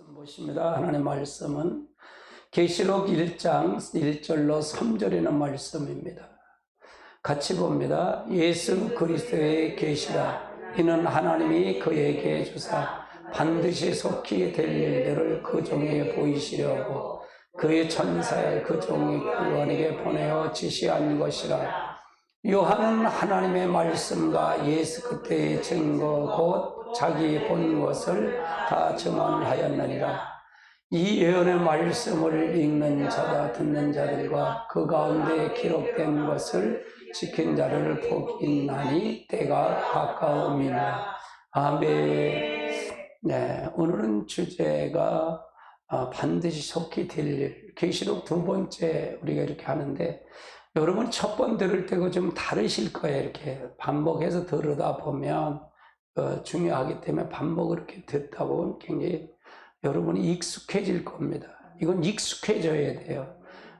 말씀 보십니다. 하나님의 말씀은 계시록 1장 1절로 3절에 있는 말씀입니다. 같이 봅니다. 예수 그리스도의 계시라. 이는 하나님이 그에게 주사 반드시 속히 될 일들을 그 종에게 보이시려고 그의 천사를 그 종이 그에게 보내어 지시한 것이라. 요한은 하나님의 말씀과 예수 그리스도의 증거 곧 자기 본 것을 다 증언하였느니라. 이 예언의 말씀을 읽는 자다 듣는 자들과 그 가운데 기록된 것을 지킨 자를 복이 있나니 때가 가까움이니라. 아멘. 네, 오늘은 주제가 반드시 속히 될 일. 계시록 두 번째 우리가 이렇게 하는데, 여러분 첫 번 들을 때가 좀 다르실 거예요. 이렇게 반복해서 들으다 보면 중요하기 때문에 반복을 이렇게 듣다 보면 굉장히 여러분이 익숙해질 겁니다. 이건 익숙해져야 돼요.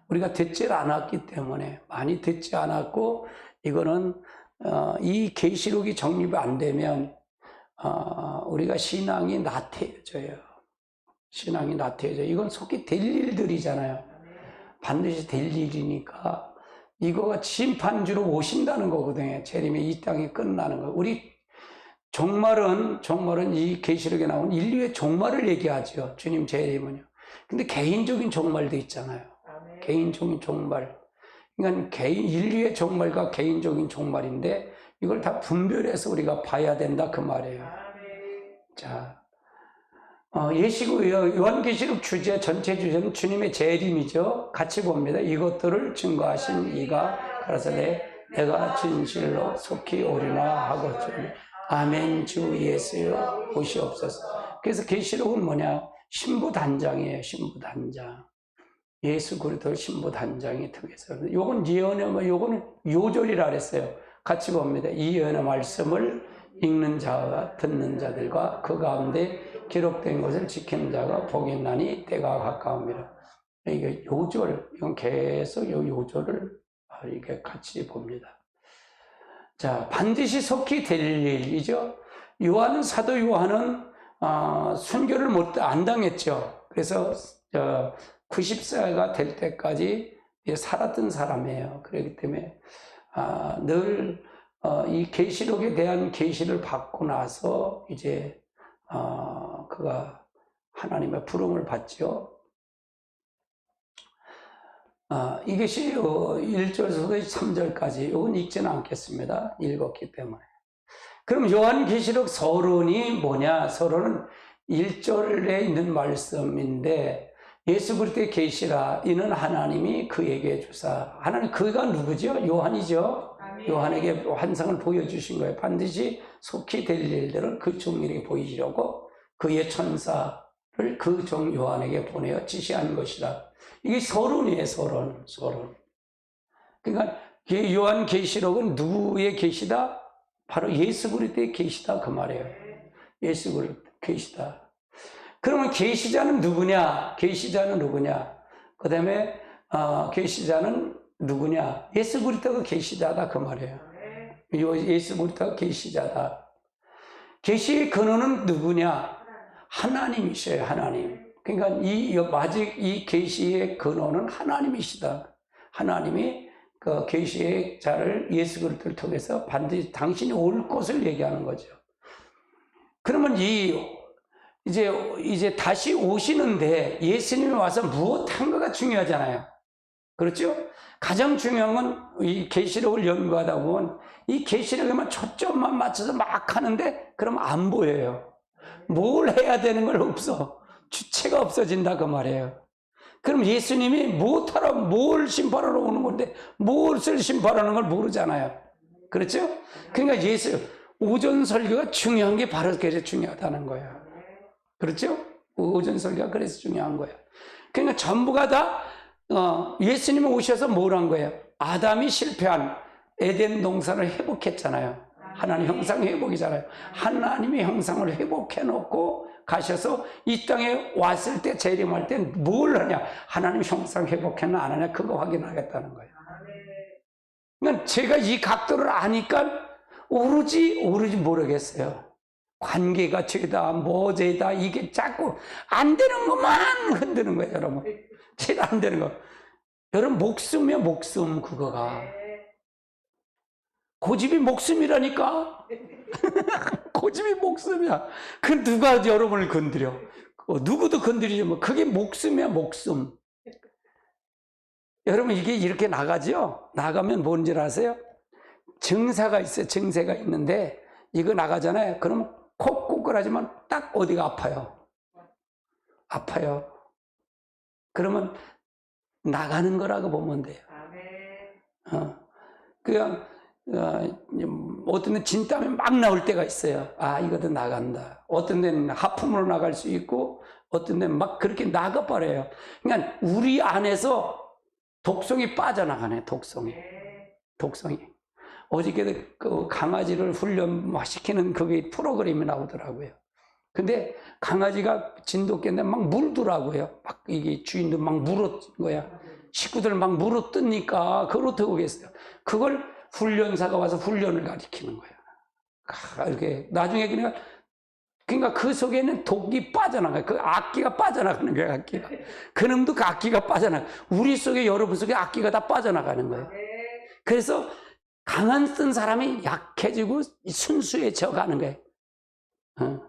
우리가 듣질 않았기 때문에, 많이 듣지 않았고, 이거는 이 계시록이 정립이 안 되면 우리가 신앙이 나태해져요. 신앙이 나태해져요. 이건 속히 될 일들이잖아요. 반드시 될 일이니까 이거가 심판주로 오신다는 거거든요. 재림이 이 땅이 끝나는 거. 우리 종말은 이 계시록에 나온 인류의 종말을 얘기하죠. 주님 재림은요. 근데 개인적인 종말도 있잖아요. 개인적인 종말. 그러니까 인류의 종말과 개인적인 종말인데 이걸 다 분별해서 우리가 봐야 된다 그 말이에요. 자, 요한계시록 주제, 전체 주제는 주님의 재림이죠. 같이 봅니다. 이것들을 증거하신 이가 가라사대 내가 진실로 속히 오리라 하고 주님. 아멘. 주 예수여 오시옵소서. 그래서 계시록은 뭐냐? 신부단장이에요. 신부단장. 예수 그리스도 신부단장이 특해서 요건 예언의 요거는 요절이라 그랬어요. 같이 봅니다. 이 예언의 말씀을 읽는 자와 듣는 자들과 그 가운데 기록된 것을 지키는 자가 복이 있나니 때가 가까움이라. 이게 요절, 이건 계속 요 요절을 이게 같이 봅니다. 자, 반드시 속히 될 일이죠. 사도 요한은 순교를 안 당했죠. 그래서 90세가 될 때까지 살았던 사람이에요. 그렇기 때문에 늘 이 계시록에 대한 계시를 받고 나서 이제 그가 하나님의 부름을 받죠. 이것이 1절에서 3절까지 이건 읽지는 않겠습니다. 읽었기 때문에. 그럼 요한계시록 서론이 뭐냐? 서론은 1절에 있는 말씀인데, 예수 그리스도의 계시라. 이는 하나님이 그에게 주사. 하나님, 그가 누구죠? 요한이죠. 요한에게 환상을 보여주신 거예요. 반드시 속히 될 일들을 그 종에게 보이시려고 그의 천사를 그 종 요한에게 보내어 지시한 것이다. 이게 서론이에요. 서론. 그러니까 요한 계시록은 누구의 계시다? 바로 예수 그리스도의 계시다 그 말이에요. 예수 그리스도 계시다. 그러면 계시자는 누구냐? 그 다음에 계시자는 누구냐? 예수 그리스도가 계시자다 그 말이에요. 예수 그리스도가 계시자다. 계시의 근원은 누구냐? 하나님이셔요. 하나님. 그러니까 아직 이 계시의 근원은 하나님이시다. 하나님이 그 계시의 자를 예수 그리스도를 통해서 반드시 당신이 올 것을 얘기하는 거죠. 그러면 이제 다시 오시는데 예수님이 와서 무엇 한 거가 중요하잖아요. 그렇죠? 가장 중요한 건 이 계시록을 연구하다 보면 이 계시록에만 초점만 맞춰서 막 하는데 그러면 안 보여요. 뭘 해야 되는 걸 없어. 주체가 없어진다 그 말이에요. 그럼 예수님이 뭘 심판하러 오는 건데 무엇을 심판하는 걸 모르잖아요. 그렇죠? 그러니까 오전 설교가 중요한 게 바로 그래서 중요하다는 거예요. 그렇죠? 오전 설교가 그래서 중요한 거예요. 그러니까 전부가 다 예수님이 오셔서 뭘 한 거예요? 아담이 실패한 에덴 동산을 회복했잖아요. 하나님 형상 회복이잖아요. 하나님의 형상을 회복해 놓고 가셔서 이 땅에 왔을 때 재림할 때 뭘 하냐? 하나님 형상 회복했나 안 하냐? 그거 확인하겠다는 거예요. 그러니까 제가 이 각도를 아니까 오르지 모르겠어요. 관계가 죄다, 뭐 죄다, 이게 자꾸 안 되는 것만 흔드는 거예요, 여러분. 제일 안 되는 거. 여러분, 목숨이야, 목숨, 그거가. 고집이 목숨이라니까? 고집이 목숨이야. 그 누가 여러분을 건드려? 누구도 건드리지 뭐. 그게 목숨이야, 목숨. 여러분, 이게 이렇게 나가죠? 나가면 뭔지 아세요? 증사가 있어요. 증세가 있는데, 이거 나가잖아요. 그러면 콕 꼬꾸라지만 딱 어디가 아파요. 아파요. 그러면 나가는 거라고 보면 돼요. 그냥, 어떤 데는 진땀이 막 나올 때가 있어요. 아, 이것도 나간다. 어떤 데는 하품으로 나갈 수 있고, 어떤 데는 막 그렇게 나가버려요. 그러니까 우리 안에서 독성이 빠져나가네, 독성이. 어저께도 그 강아지를 훈련시키는 그게 프로그램이 나오더라고요. 근데 강아지가 진돗개인데 막 물더라고요. 막 이게 주인도 막 물었던 거야. 식구들 막 물어뜯니까 그걸 어떻게 하겠어요. 그걸 훈련사가 와서 훈련을 가리키는 거야. 이렇게 나중에 그러니까 그 속에는 독이 빠져나가요. 그 악기가 빠져나가는 거야, 악기가. 그놈도 그 악기가 빠져나가. 우리 속에, 여러분 속에 악기가 다 빠져나가는 거예요. 그래서 강한 쓴 사람이 약해지고 순수해져 가는 거예요.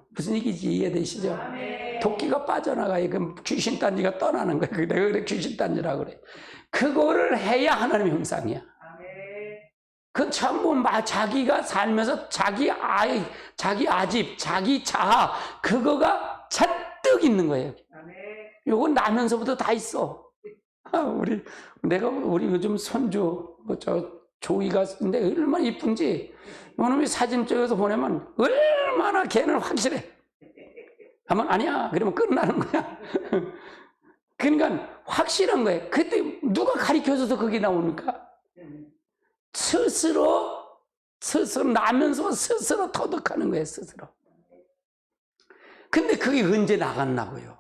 무슨 얘기인지 이해되시죠? 도끼가 빠져나가요. 그 귀신 딴지가 떠나는 거예요. 내가 그래 귀신 딴지라고 그래. 그거를 해야 하나님의 형상이야. 그 전부 자기가 살면서 자기 아집, 자기 자아, 그거가 잔뜩 있는 거예요. 요건 나면서부터 다 있어. 우리 요즘 손주, 조이가 근데 얼마나 이쁜지, 오늘 사진 찍어서 보내면 얼마나 걔는 확실해. 하면 아니야. 그러면 끝나는 거야. 그러니까 확실한 거예요. 그때 누가 가르쳐줘서 그게 나오니까? 스스로 나면서 스스로 터득하는 거예요, 스스로. 근데 그게 언제 나갔나고요?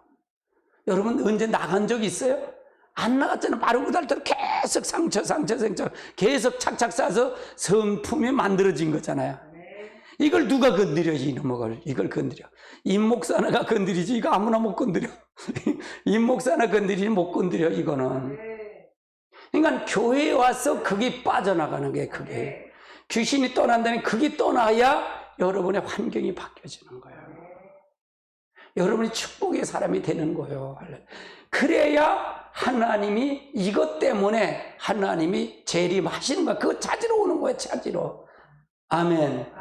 여러분, 언제 나간 적 있어요? 안 나갔잖아요. 바로 그달대로 계속 상처 계속 착착 싸서 성품이 만들어진 거잖아요. 이걸 누가 건드려, 이걸 건드려. 임 목사나가 건드리지, 이거 아무나 못 건드려. 임 목사나 건드리지 못 건드려, 이거는. 그러니까 교회에 와서 그게 빠져나가는 게 그게. 귀신이 떠난다면 그게 떠나야 여러분의 환경이 바뀌어지는 거예요. 여러분이 축복의 사람이 되는 거예요. 그래야 하나님이 이것 때문에 하나님이 재림하시는 거야. 그거 찾으러 오는 거야, 찾으러. 아멘.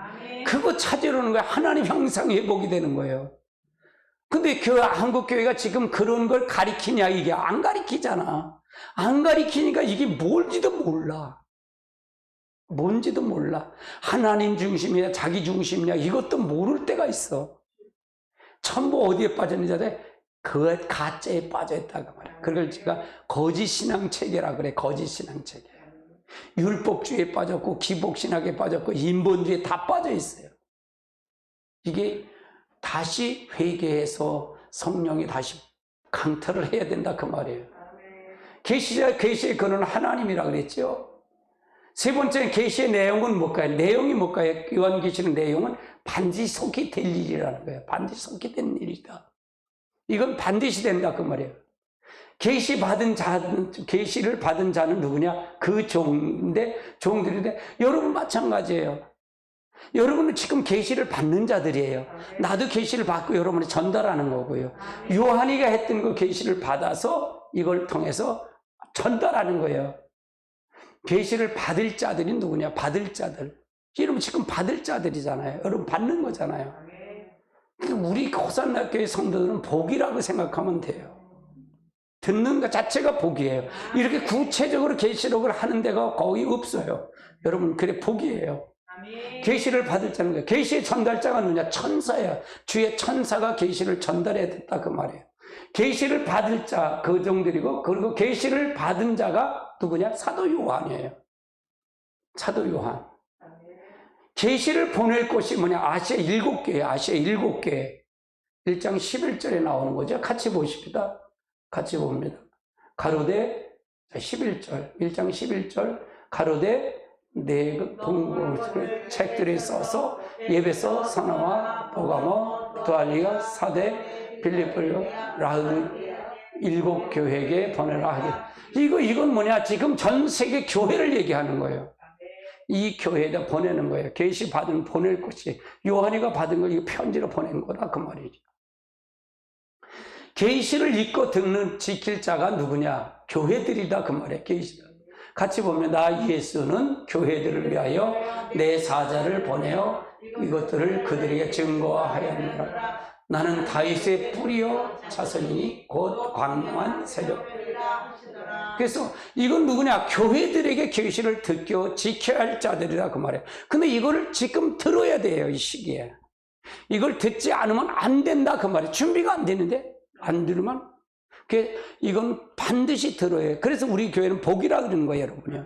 그거 찾으러 오는 거야. 하나님 형상 회복이 되는 거예요. 근데 한국교회가 지금 그런 걸 가리키냐, 이게 안 가리키잖아. 안 가리키니까 이게 뭔지도 몰라. 하나님 중심이냐, 자기 중심이냐, 이것도 모를 때가 있어. 전부 어디에 빠졌는지 알아요? 그 가짜에 빠져있다고 말이야. 그걸 제가 거짓신앙체계라 그래. 거짓신앙체계. 율법주의에 빠졌고, 기복신학에 빠졌고, 인본주의에 다 빠져있어요. 이게 다시 회개해서 성령이 다시 강탈을 해야 된다 그 말이에요. 계시의 근원은 하나님이라 그랬죠. 세 번째 계시의 내용은 뭘까요? 내용이 뭘까요? 요한계시의 내용은 반드시 속히 될 일이라는 거예요. 반드시 속히 된 일이다. 이건 반드시 된다 그 말이에요. 계시를 받은 자는 누구냐? 그 종들인데 여러분 마찬가지예요. 여러분은 지금 계시를 받는 자들이에요. 나도 계시를 받고 여러분이 전달하는 거고요. 요한이가 했던 그 계시를 받아서 이걸 통해서 전달하는 거예요. 계시를 받을 자들이 누구냐? 받을 자들. 여러분 지금 받을 자들이잖아요. 여러분 받는 거잖아요. 우리 호산나교회 성도들은 복이라고 생각하면 돼요. 듣는 것 자체가 복이에요. 이렇게 구체적으로 계시록을 하는 데가 거의 없어요. 여러분 그래 복이에요. 계시를 받을 자는 거예요. 계시의 전달자가 누구냐? 천사예요. 주의 천사가 계시를 전달해야 됐다 그 말이에요. 계시를 받을 자 그 종들이고, 그리고 계시를 받은 자가 누구냐? 사도 요한이에요. 사도 요한. 계시를 보낼 곳이 뭐냐? 아시아 7개예요. 아시아 7개. 1장 11절에 나오는 거죠. 같이 보십니다. 같이 봅니다. 가로되 11절, 1장 11절 가로되 네 책들에 써서 예배서, 사나와, 보가모, 두알리가, 사대, 빌립보, 라우디 7교회에 보내라 하기. 이건 뭐냐? 지금 전 세계 교회를 얘기하는 거예요. 이 교회에다 보내는 거예요. 계시 받은 보낼 것이 요한이가 받은 거 이거 편지로 보낸 거다 그 말이죠. 계시를 읽고 듣는 지킬 자가 누구냐? 교회들이다 그 말이에요. 계시. 같이 보면 나 예수는 교회들을 위하여 내 사자를 보내어 이것들을 그들에게 증거하였노라. 나는 다윗의 뿌리요 자손이니 곧 광명한 세력. 그래서 이건 누구냐? 교회들에게 계시를 듣고 지켜야 할 자들이라 그 말이에요. 근데 이걸 지금 들어야 돼요. 이 시기에. 이걸 듣지 않으면 안 된다 그 말이에요. 준비가 안 되는데 안 들으면 이건 반드시 들어야 해요. 그래서 우리 교회는 복이라 그러는 거예요, 여러분요.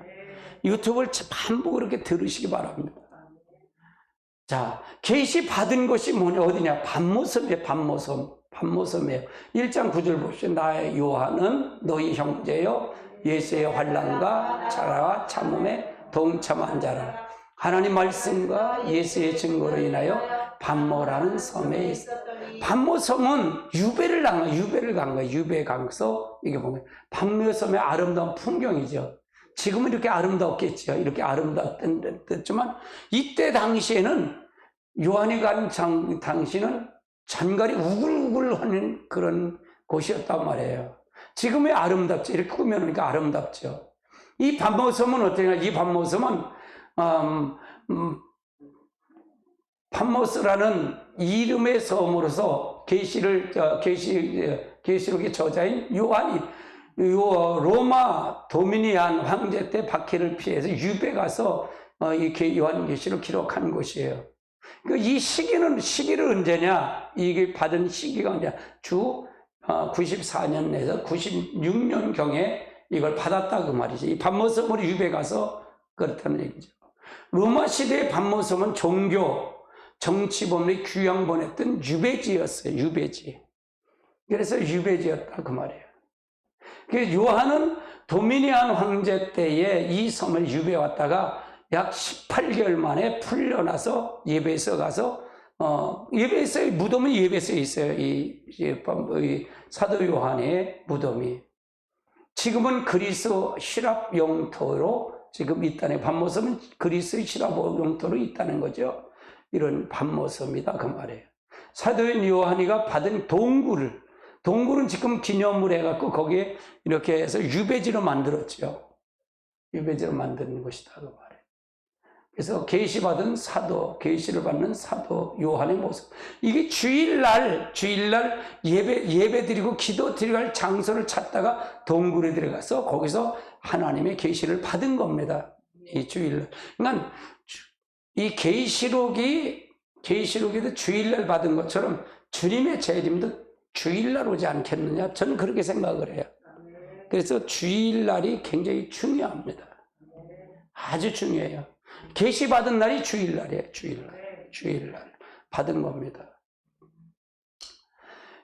유튜브를 반복 이렇게 들으시기 바랍니다. 자, 계시 받은 것이 뭐냐? 어디냐? 반모섬이에요. 반모섬이에요. 1장 9절 보시죠. 나의 요한은 너희 형제요 예수의 환난과 자라와 참음에 동참한 자라. 하나님 말씀과 예수의 증거로 인하여 반모라는 섬에 있었다. 반모섬은 유배를 간 거예요. 유배 강서. 이게 보면 반모섬의 아름다운 풍경이죠. 지금은 이렇게 아름답겠죠. 이렇게 아름답겠지만 이때 당시에는 요한이 간 당시는 잔갈이 우글우글하는 그런 곳이었단 말이에요. 지금의 아름답죠. 이렇게 꾸며놓으니까 아름답죠. 이 반모섬은 어떠냐? 이 반모섬은 patmos라는 이름의 섬으로서 계시록의 저자인 요한이 로마 도미니안 황제 때 박해를 피해서 유배 가서 이 요한계시를 기록한 곳이에요. 이 시기를 언제냐? 이게 받은 시기가 언제냐? 주 94년에서 96년경에 이걸 받았다 그 말이죠. 이 patmos으로 유배 가서 그렇다는 얘기죠. 로마 시대의 patmos은 종교, 정치 법률의 규양 보냈던 유배지였어요. 유배지. 그래서 유배지였다 그 말이에요. 그래서 요한은 도미니안 황제 때에 이 섬을 유배 왔다가 약 18개월 만에 풀려나서 예배소 가서 예배소의 무덤은 예배소에 있어요. 이 사도 요한의 무덤이. 지금은 그리스 시랍 영토로 지금 있다는, patmos은 그리스 시랍 영토로 있다는 거죠. 이런 patmos입니다 그 말이에요. 사도인 요한이가 받은 동굴은 지금 기념물 해갖고 거기에 이렇게 해서 유배지로 만들었죠. 유배지로 만드는 것이다 그 말이에요. 그래서 계시를 받는 사도 요한의 모습. 이게 주일날 예배 드리고 기도 드리고 할 장소를 찾다가 동굴에 들어가서 거기서 하나님의 계시를 받은 겁니다. 이 주일날. 그러니까 이 계시록에도 주일날 받은 것처럼 주님의 재림도 주일날 오지 않겠느냐? 저는 그렇게 생각을 해요. 그래서 주일날이 굉장히 중요합니다. 아주 중요해요. 계시 받은 날이 주일날이에요. 주일날 받은 겁니다.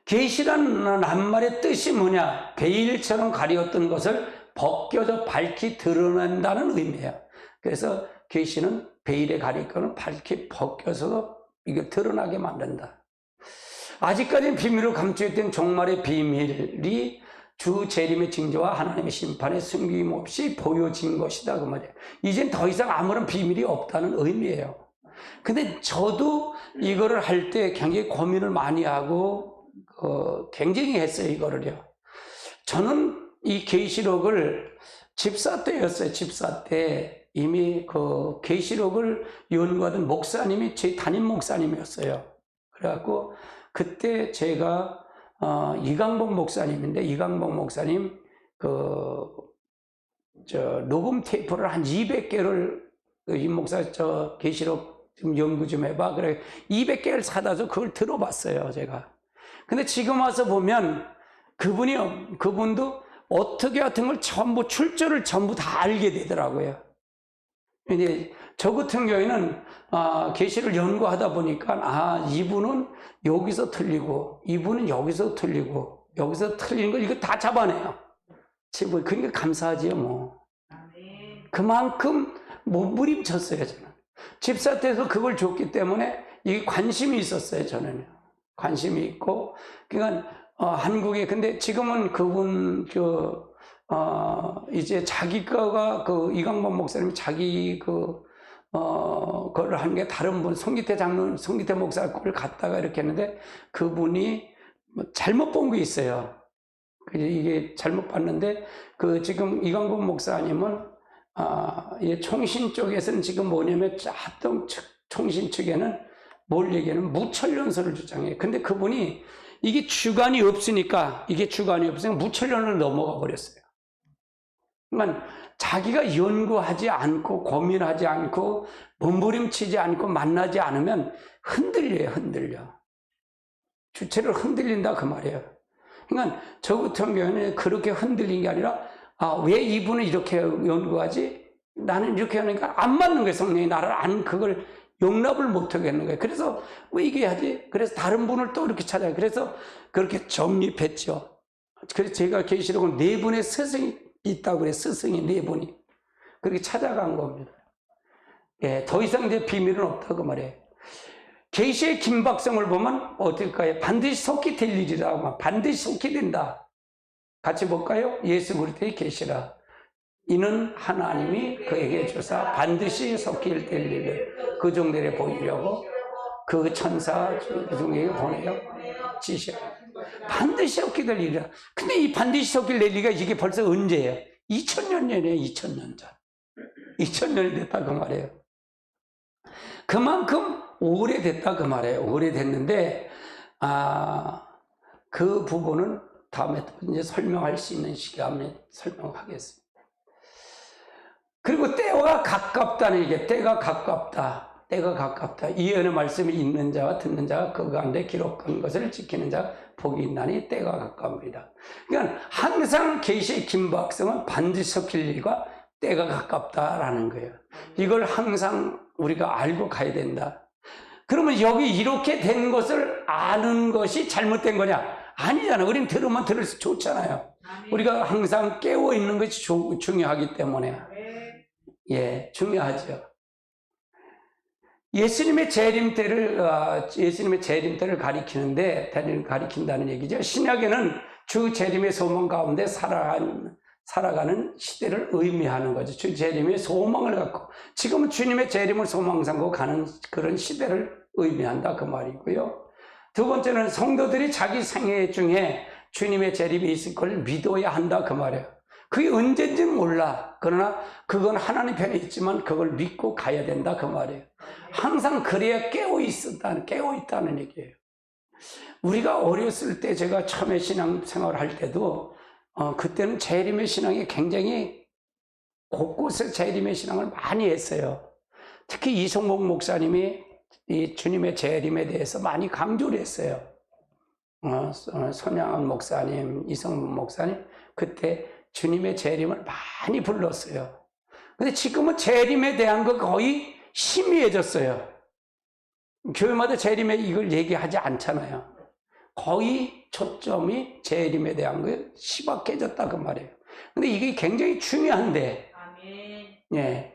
계시라는 한말의 뜻이 뭐냐? 베일처럼 가리웠던 것을 벗겨져 밝히 드러낸다는 의미예요. 그래서 계시는 베일에 가릴 거는 밝히 벗겨서 이게 드러나게 만든다. 아직까지는 비밀로 감추었던 종말의 비밀이 주 재림의 징조와 하나님의 심판에 숨김 없이 보여진 것이다 그 말이에요. 이젠 더 이상 아무런 비밀이 없다는 의미예요. 근데 저도 이거를 할 때 굉장히 고민을 많이 하고 굉장히 했어요. 이거를요. 저는 이 계시록을 집사 때였어요. 집사 때 이미 그 계시록을 연구하던 목사님이 제 담임 목사님이었어요. 그래갖고 그때 제가 이강복 목사님인데, 이강복 목사님 녹음 테이프를 한 200개를 이 목사 계시록 좀 연구 좀 해봐. 그래 200개를 사다 줘. 그걸 들어봤어요 제가. 근데 지금 와서 보면 그분도 어떻게 같은 걸 전부 출처를 전부 다 알게 되더라고요. 근데 저 같은 경우에는 계시를 연구하다 보니까 이분은 여기서 틀리고 이분은 여기서 틀리고 여기서 틀리는 걸 이거 다 잡아내요. 그러니까 감사하지요 뭐. 그만큼 몸부림쳤어요, 저는. 집사 때도 그걸 줬기 때문에 이게 관심이 있었어요, 저는요. 관심이 있고, 그러니까, 한국에, 근데 지금은 그분, 이제 자기 거가 이강범 목사님이 자기 그걸 한 게 다른 분, 송기태 목사 거를 갖다가 이렇게 했는데 그분이 잘못 본 게 있어요. 이게 잘못 봤는데, 지금 이강범 목사님은, 총신 쪽에서는 지금 뭐냐면, 총신 측에는 뭘 얘기하는 무천년설을 주장해요. 근데 그분이 이게 주관이 없으니까 무천년을 넘어가 버렸어요. 그러니까 자기가 연구하지 않고 고민하지 않고 몸부림치지 않고 만나지 않으면 흔들려. 주체를 흔들린다 그 말이에요. 그러니까 저 같은 경우는 그렇게 흔들린 게 아니라 왜 이분은 이렇게 연구하지? 나는 이렇게 하니까 안 맞는 거예요. 성령이 나를 그걸 용납을 못 하겠는 거예요. 그래서 왜 이게 하지? 그래서 다른 분을 또 이렇게 찾아요. 그래서 그렇게 정립했죠. 그래서 제가 계시록은 4분의 스승이 있다고 그래요. 스승이 4분이. 그렇게 찾아간 겁니다. 예, 더 이상 이제 비밀은 없다고 말해요. 계시의 긴박성을 보면 어떨까요? 반드시 속히 될 일이라고. 반드시 속히 된다. 같이 볼까요? 예수 그리스도의 계시라. 이는 하나님이 그에게 주사 반드시 속히 될 일을 그 종들에 보이려고 그 천사 중에게 보내요. 지시라. 반드시 속히 될 일이라. 근데 이 반드시 속히 될 일이가 이게 벌써 언제예요? 2000년 전이에요. 2000년 전. 2000년이 됐다 그 말이에요. 그만큼 오래됐다 그 말이에요. 오래됐는데 그 부분은 다음에 또 이제 설명할 수 있는 시간에 설명하겠습니다. 그리고 때가 가깝다는 얘기, 때가 가깝다. 이 예언의 말씀이 있는 자와 듣는 자가 그 가운데 기록한 것을 지키는 자가 복이 있나니 때가 가까웁니다. 그러니까 항상 계시의 긴박성은 반드시 섞일 일과 때가 가깝다라는 거예요. 이걸 항상 우리가 알고 가야 된다. 그러면 여기 이렇게 된 것을 아는 것이 잘못된 거냐? 아니잖아. 우리는 들으면 들을수록 좋잖아요. 우리가 항상 깨어 있는 것이 중요하기 때문에. 예, 중요하죠. 예수님의 재림 때를 가리킨다는 얘기죠. 신약에는 주 재림의 소망 가운데 살아가는 시대를 의미하는 거죠. 주 재림의 소망을 갖고 지금은 주님의 재림을 소망 삼고 가는 그런 시대를 의미한다 그 말이고요. 두 번째는 성도들이 자기 생애 중에 주님의 재림이 있을 걸 믿어야 한다 그 말이에요. 그게 언제인지는 몰라. 그러나 그건 하나님 편에 있지만 그걸 믿고 가야 된다 그 말이에요. 항상 그래야 깨어있다는 얘기예요. 우리가 어렸을 때 제가 처음에 신앙생활을 할 때도 그때는 재림의 신앙이 굉장히 곳곳에 재림의 신앙을 많이 했어요. 특히 이성복 목사님이 이 주님의 재림에 대해서 많이 강조를 했어요. 손양원 목사님, 이성복 목사님 그때 주님의 재림을 많이 불렀어요. 근데 지금은 재림에 대한 거 거의 희미해졌어요. 교회마다 재림에 이걸 얘기하지 않잖아요. 거의 초점이 재림에 대한 거에 시박해졌다 그 말이에요. 근데 이게 굉장히 중요한데, 예.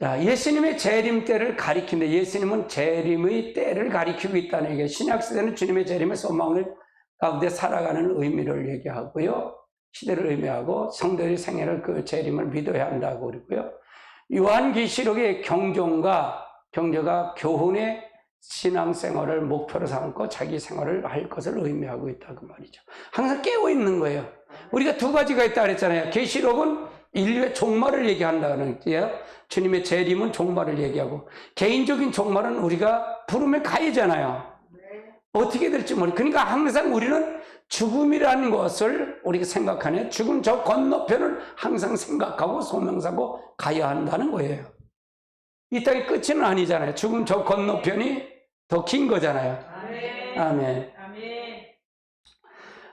자, 예수님의 재림 때를 가리킨다. 예수님은 재림의 때를 가리키고 있다는 얘기예요. 신약시대는 주님의 재림의 소망을 가운데 살아가는 의미를 얘기하고요. 시대를 의미하고 성도의 생애를 그 재림을 믿어야 한다고 그러고요. 요한계시록의 경종과 경저가 교훈의 신앙생활을 목표로 삼고 자기 생활을 할 것을 의미하고 있다고 말이죠. 항상 깨어있는 거예요. 우리가 두 가지가 있다 그랬잖아요. 계시록은 인류의 종말을 얘기한다는 거예요. 주님의 재림은 종말을 얘기하고 개인적인 종말은 우리가 부르면 가야잖아요. 어떻게 될지 모르겠어요. 그러니까 항상 우리는 죽음이라는 것을 우리가 생각하네. 죽음 저 건너편을 항상 생각하고 소명하고 가야 한다는 거예요. 이 땅의 끝은 아니잖아요. 죽음 저 건너편이 더 긴 거잖아요. 아멘.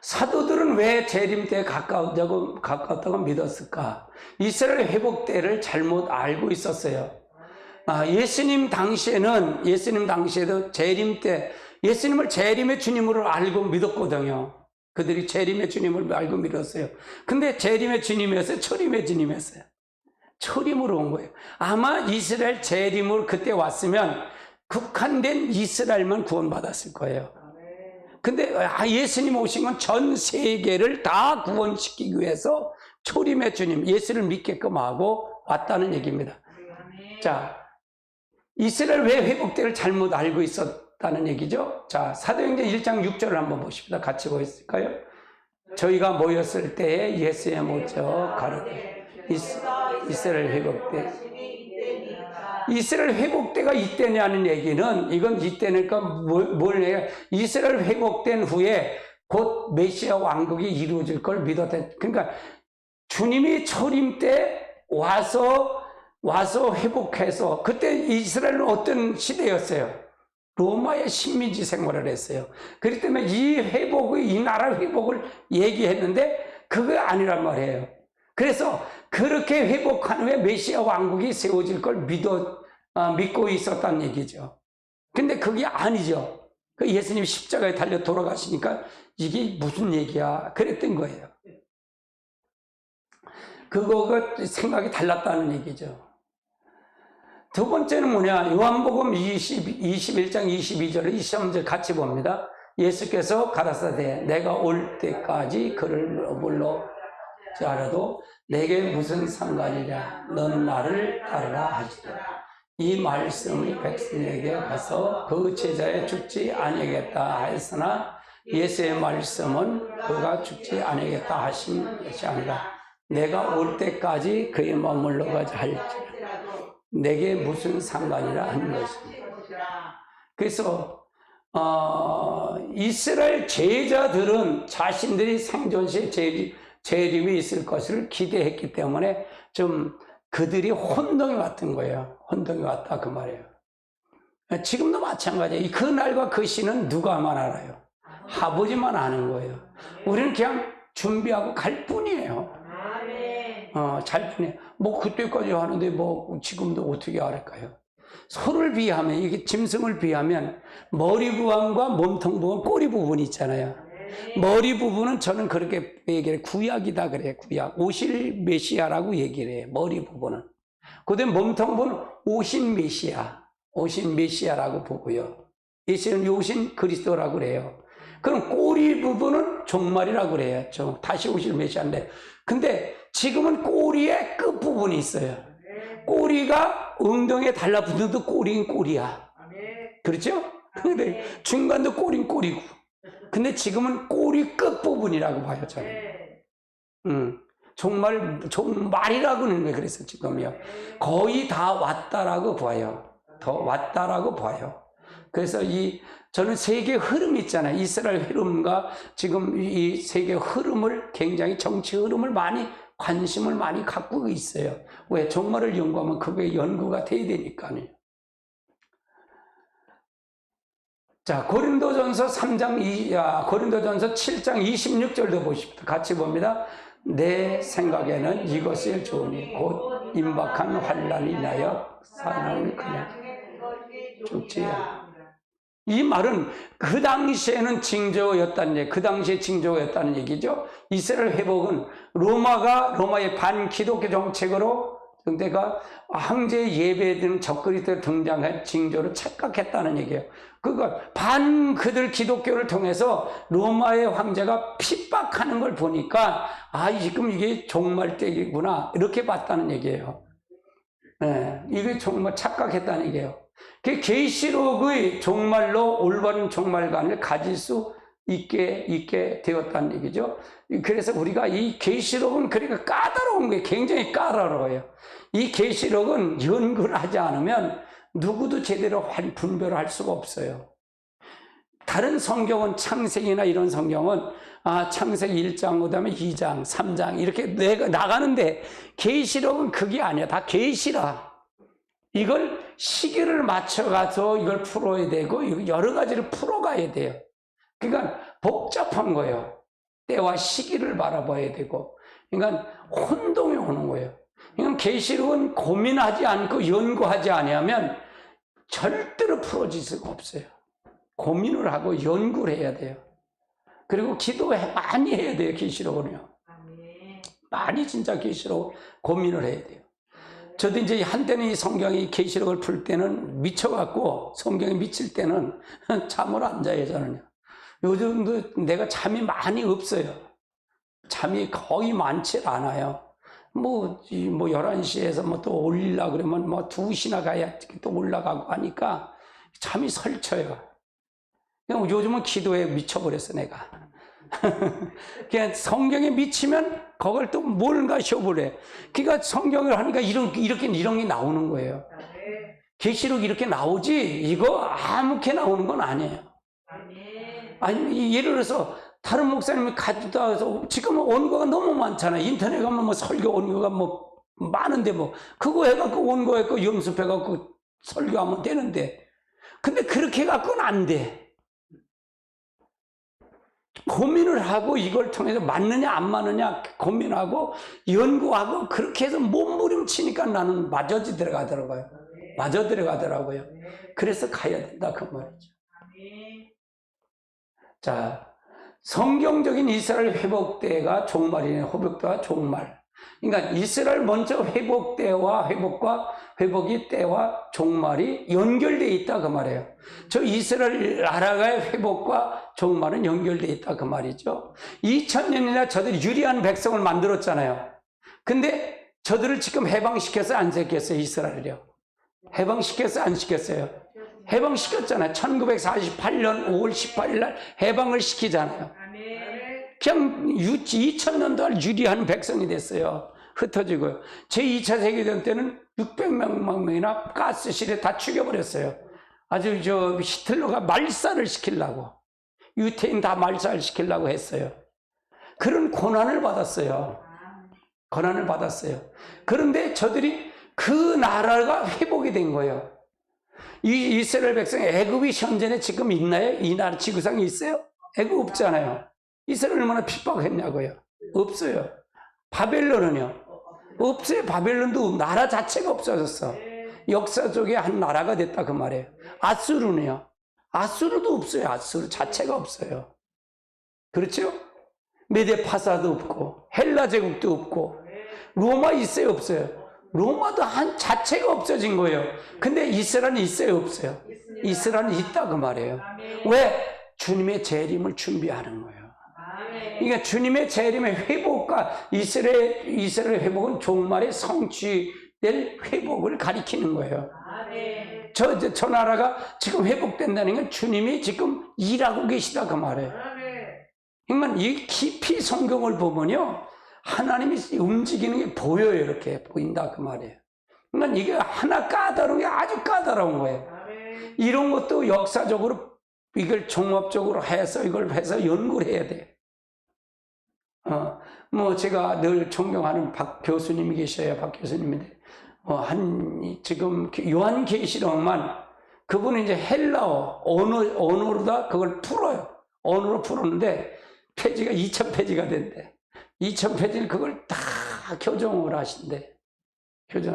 사도들은 왜 재림 때에 가깝다고 믿었을까? 이스라엘 회복 때를 잘못 알고 있었어요. 예수님 당시에도 재림 때 예수님을 재림의 주님으로 알고 믿었거든요. 그들이 재림의 주님을 알고 믿었어요. 근데 재림의 주님이었어요? 초림의 주님이었어요? 초림으로 온 거예요. 아마 이스라엘 재림으로 그때 왔으면 국한된 이스라엘만 구원받았을 거예요. 근데 예수님 오신 건 전 세계를 다 구원시키기 위해서 초림의 주님 예수를 믿게끔 하고 왔다는 얘기입니다. 자, 이스라엘 왜 회복대를 잘못 알고 있었다는 얘기죠? 자, 사도행전 1장 6절을 한번 보십시다. 같이 보였을까요? 저희가 모였을 때에 예수의 모처 가로되 이스라엘 회복대. 이스라엘 회복대가 이때냐는 얘기는, 이건 이때니까 뭘 해요? 이스라엘 회복된 후에 곧 메시아 왕국이 이루어질 걸 믿었다. 그러니까 주님이 초림 때 와서 회복해서, 그때 이스라엘은 어떤 시대였어요? 로마의 식민지 생활을 했어요. 그렇기 때문에 이 나라 회복을 얘기했는데 그게 아니란 말이에요. 그래서 그렇게 회복한 후에 메시아 왕국이 세워질 걸 믿고 있었다는 얘기죠. 근데 그게 아니죠. 예수님이 십자가에 달려 돌아가시니까 이게 무슨 얘기야? 그랬던 거예요. 그거가 생각이 달랐다는 얘기죠. 두 번째는 뭐냐? 요한복음 21장 22절, 23절 같이 봅니다. 예수께서 가라사대 내가 올 때까지 그를 물러 알아도 내게 무슨 상관이랴? 너는 나를 따르라 하시더라. 이 말씀이 백성에게 가서 그 제자에 죽지 아니하겠다 하였으나 예수의 말씀은 그가 죽지 아니하겠다 하신 것이 아니라 내가 올 때까지 그의 머물러 가자 할지라 내게 무슨 상관이라 하는 것입니다. 그래서 이스라엘 제자들은 자신들이 생존 시에 재림이 있을 것을 기대했기 때문에 좀 그들이 혼동이 왔던 거예요. 혼동이 왔다 그 말이에요. 지금도 마찬가지예요. 그날과 그 시는 누가만 알아요? 아버지만 아는 거예요. 우리는 그냥 준비하고 갈 뿐이에요. 잘 뿐이에요. 뭐 그때까지 하는데 뭐 지금도 어떻게 알을까요? 소를 비하면, 이게 짐승을 비하면 머리 부분과 몸통 부분, 꼬리 부분이 있잖아요. 머리 부분은 저는 그렇게 얘기를 해요. 구약이다 그래요. 구약. 오실 메시아라고 얘기를 해요. 머리 부분은. 그다음에 몸통 부분은 오신 메시아라고 보고요. 예수는 오신 그리스도라고 그래요. 그럼 꼬리 부분은 종말이라고 그래요. 다시 오실 메시아인데. 근데 지금은 꼬리의 끝부분이 있어요. 꼬리가 엉덩이에 달라붙는 도 꼬리인 꼬리야. 그렇죠? 근데 중간도 꼬리인 꼬리고. 근데 지금은 꼬리 끝부분이라고 봐요, 저는. 종말이라고 하는 거예요. 그래서 지금요. 거의 다 왔다라고 봐요. 더 왔다라고 봐요. 그래서 저는 세계 흐름 있잖아요. 이스라엘 흐름과 지금 이 세계 흐름을 굉장히 정치 흐름을 관심을 많이 갖고 있어요. 왜? 종말을 연구하면 그게 연구가 돼야 되니까요. 자, 고린도전서 7장 26절도 보십시오. 같이 봅니다. 내 생각에는 이것이 좋으니 곧 임박한 환난이 인하여 사람은 그냥 죽지 않아. 이 말은 그 당시에는 징조였다는 얘기죠. 이스라엘 회복은 로마의 반기독교 정책으로 상대가 황제 예배에 드는 적그리스도에 등장한 징조로 착각했다는 얘기예요. 그들 기독교를 통해서 로마의 황제가 핍박하는 걸 보니까 지금 이게 종말 때이구나 이렇게 봤다는 얘기예요. 이게 정말 착각했다는 얘기예요. 계시록의 종말로 올바른 종말관을 가질 수 있게 되었다는 얘기죠. 그래서 우리가 이 계시록은 그러니까 까다로운 거예요. 굉장히 까다로워요. 이 계시록은 연구를 하지 않으면 누구도 제대로 분별을 할 수가 없어요. 다른 성경은 창세기나 이런 성경은 창세기 1장, 그 다음에 2장, 3장 이렇게 나가는데 계시록은 그게 아니야. 다 계시라. 이걸 시기를 맞춰가서 이걸 풀어야 되고 여러 가지를 풀어가야 돼요. 그러니까 복잡한 거예요. 때와 시기를 바라봐야 되고 그러니까 혼동이 오는 거예요. 그러니까 계시록은 고민하지 않고 연구하지 않으면 절대로 풀어질 수가 없어요. 고민을 하고 연구를 해야 돼요. 그리고 기도 많이 해야 돼요. 계시록은요. 많이 진짜 계시록 고민을 해야 돼요. 저도 이제 한때는 이 성경이 계시록을 풀 때는 미쳐갖고 성경에 미칠 때는 잠을 안 자요, 저는요. 요즘도 내가 잠이 많이 없어요. 잠이 거의 많지 않아요. 뭐 11시에서 뭐 또 올리려 그러면 뭐 2시나 가야 또 올라가고 하니까 잠이 설쳐요. 그냥 요즘은 기도에 미쳐버렸어, 내가. 그냥 성경에 미치면 그걸 또 뭔가 쉬어버려. 그러니까 성경을 하니까 이런 게 나오는 거예요. 계시록 이렇게 나오지 이거 아무렇게 나오는 건 아니에요. 아니, 예를 들어서 다른 목사님이 가지고 와서 지금 원고가 너무 많잖아요. 인터넷 가면 뭐 설교 원고가 뭐 많은데 뭐 그거 해갖고 원고해갖고 연습해갖고 설교하면 되는데, 근데 그렇게 해갖고는 안 돼. 고민을 하고 이걸 통해서 맞느냐 안 맞느냐 고민하고 연구하고 그렇게 해서 몸부림치니까 나는 마저 들어가더라고요. 그래서 가야 된다 그 말이죠. 자, 성경적인 이스라엘 회복 때가 종말이네. 회복때와 종말. 그러니까 이스라엘 먼저 회복 때와 회복이 때와 종말이 연결되어 있다 그 말이에요. 저 이스라엘 나라의 회복과 종말은 연결되어 있다 그 말이죠. 2000년이나 저들이 유리한 백성을 만들었잖아요. 근데 저들을 지금 해방시켰어요, 안 시켰어요? 이스라엘이요. 해방시켰어요, 안 시켰어요? 해방시켰잖아요. 1948년 5월 18일 날 해방을 시키잖아요. 그냥 2000년 유리한 백성이 됐어요. 흩어지고요. 제2차 세계대전 때는 600명이나 가스실에 다 죽여버렸어요. 아주 히틀러가 말살을 시키려고, 유태인 다 말살 시키려고 했어요. 그런 고난을 받았어요. 그런데 저들이 그 나라가 회복이 된 거예요. 이 이스라엘 백성이 애굽이 현재는 지금 있나요? 이 나라 지구상에 있어요? 애굽 없잖아요. 이스라엘 얼마나 핍박했냐고요? 없어요. 바벨론은요? 없어요. 바벨론도 나라 자체가 없어졌어. 역사적인 한 나라가 됐다 그 말이에요. 아수르는요? 아수르도 없어요. 아수르 자체가 없어요. 그렇죠? 메데파사도 없고 헬라 제국도 없고 로마 있어요? 없어요? 로마도 한 자체가 없어진 거예요. 근데 이스라엘은 있어요? 없어요? 이스라엘은 있다 그 말이에요. 왜? 주님의 재림을 준비하는 거예요. 그러니까 주님의 재림의 회복과 이스라엘 회복은 종말에 성취될 회복을 가리키는 거예요. 저 나라가 지금 회복된다는 건 주님이 지금 일하고 계시다 그 말이에요. 그러니까 이 깊이 성경을 보면요, 하나님이 움직이는 게 보여요. 이렇게 보인다 그 말이에요. 그러니까 이게 하나 까다로운 게 아주 까다로운 거예요. 이런 것도 역사적으로 이걸 종합적으로 해서 이걸 해서 연구를 해야 돼. 뭐 제가 늘 존경하는 박 교수님이 계셔요. 박 교수님인데 지금 요한계시록만 그분은 이제 헬라어 언어로다 그걸 풀어요. 언어로 풀었는데 페이지가 2000페이지가 된대. 2000페이지를 그걸 다 교정을 하신대.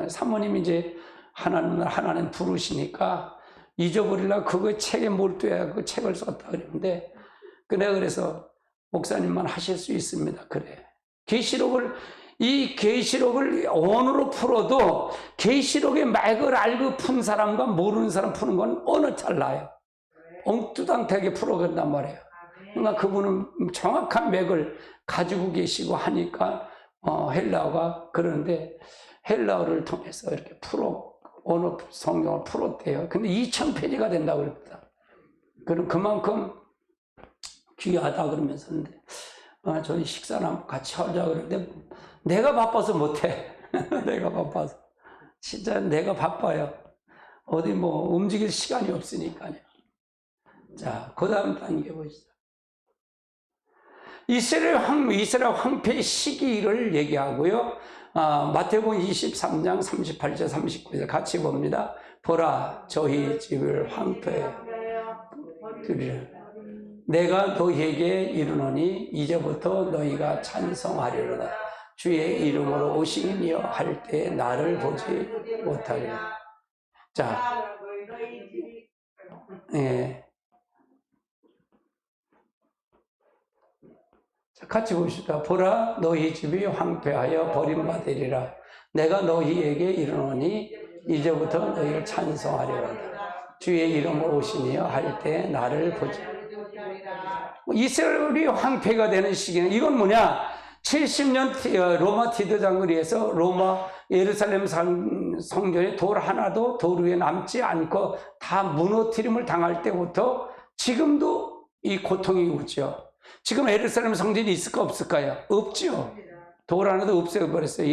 사모님이 이제 하나님 부르시니까 잊어버리려고 그거 책에 몰두해 그 책을 썼다 그랬는데, 그래서 목사님만 하실 수 있습니다. 그래. 이 계시록을 언어로 풀어도 계시록의 맥을 알고 푼 사람과 모르는 사람 푸는 건 어느 달라요. 엉뚜당하게 풀어간단 말이에요. 그러니까 그분은 정확한 맥을 가지고 계시고 하니까 헬라어가 그런데 헬라어를 통해서 이렇게 언어 성경을 풀었대요. 근데 2000페이지가 된다고 그랬다. 그럼 그만큼 귀하다 그러면서 저희 식사나 같이 하자 그러는데 내가 바빠서 못해. 내가 바빠서. 진짜 내가 바빠요. 어디 뭐 움직일 시간이 없으니까요. 자, 그 다음 단계 보시죠. 이스라엘 황폐의 시기를 얘기하고요. 마태복음 23장 38절 39절 같이 봅니다. 보라, 저희 집을 황폐하리라. 내가 너희에게 이르노니 이제부터 너희가 찬송하리로다. 주의 이름으로 오시니여 할 때 나를 보지 못하리라. 자, 예. 같이 봅시다. 보라, 너희 집이 황폐하여 버림받으리라. 내가 너희에게 이르노니 이제부터 너희를 찬송하리로다. 주의 이름으로 오시니여 할 때 나를 보자. 이스라엘이 황폐가 되는 시기는 이건 뭐냐? 70년 로마 티도 장군에서 로마 예루살렘 성전에 돌 하나도 돌 위에 남지 않고 다 무너뜨림을 당할 때부터 지금도 이 고통이 오죠. 지금 예루살렘 성전이 있을까 없을까요? 없죠. 돌 하나도 없애버렸어요.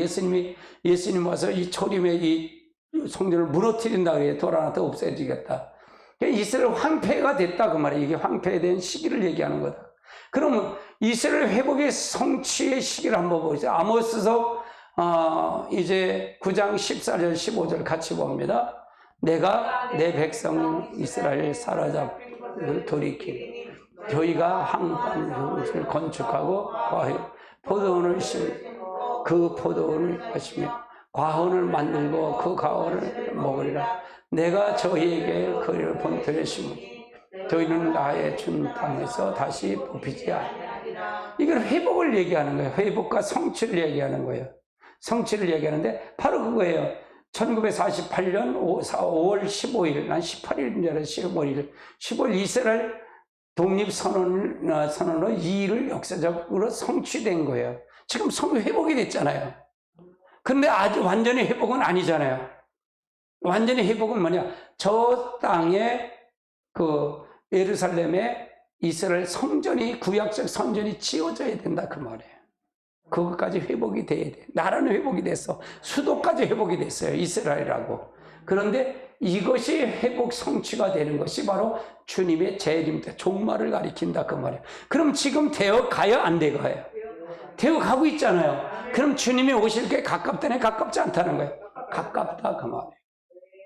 예수님 와서 이 초림의 이 성전을 무너뜨린다 그래요. 돌 하나도 없애지겠다. 이스라엘 황폐가 됐다 그 말이에요. 이게 황폐된 시기를 얘기하는 거다. 그러면 이스라엘 회복의 성취의 시기를 한번 보죠. 아모스서 이제 9장 14절 15절 같이 봅니다. 내가 내 백성 이스라엘 사로잡을 돌이키리. 저희가 항판을 건축하고 포도원을 심고 그 포도원을 하시며 과원을 만들고 그 과원을 먹으리라. 내가 저희에게 그리를 본토에 심으니 저희는 나의 준 땅에서 다시 뽑히지 않으리라. 이건 회복을 얘기하는 거예요. 회복과 성취를 얘기하는 거예요. 성취를 얘기하는데 바로 그거예요. 1948년 5월 15일, 난 18일인 줄 알았어요. 15일 이스라엘 독립선언으로 이 일을 역사적으로 성취된 거예요. 지금 회복이 됐잖아요. 근데 아주 완전히 회복은 아니잖아요. 완전히 회복은 뭐냐? 저 땅에 예루살렘에 이스라엘 성전이 구약적 성전이 지어져야 된다 그 말이에요. 그것까지 회복이 돼야 돼. 나라는 회복이 됐어. 수도까지 회복이 됐어요. 이스라엘하고. 그런데 이것이 회복 성취가 되는 것이 바로 주님의 재림 때 종말을 가리킨다 그 말이에요. 그럼 지금 되어 가요? 안 되어 가요? 되어 가고 있잖아요. 그럼 주님이 오실 게 가깝다네 가깝지 않다는 거예요. 가깝다 그 말이에요.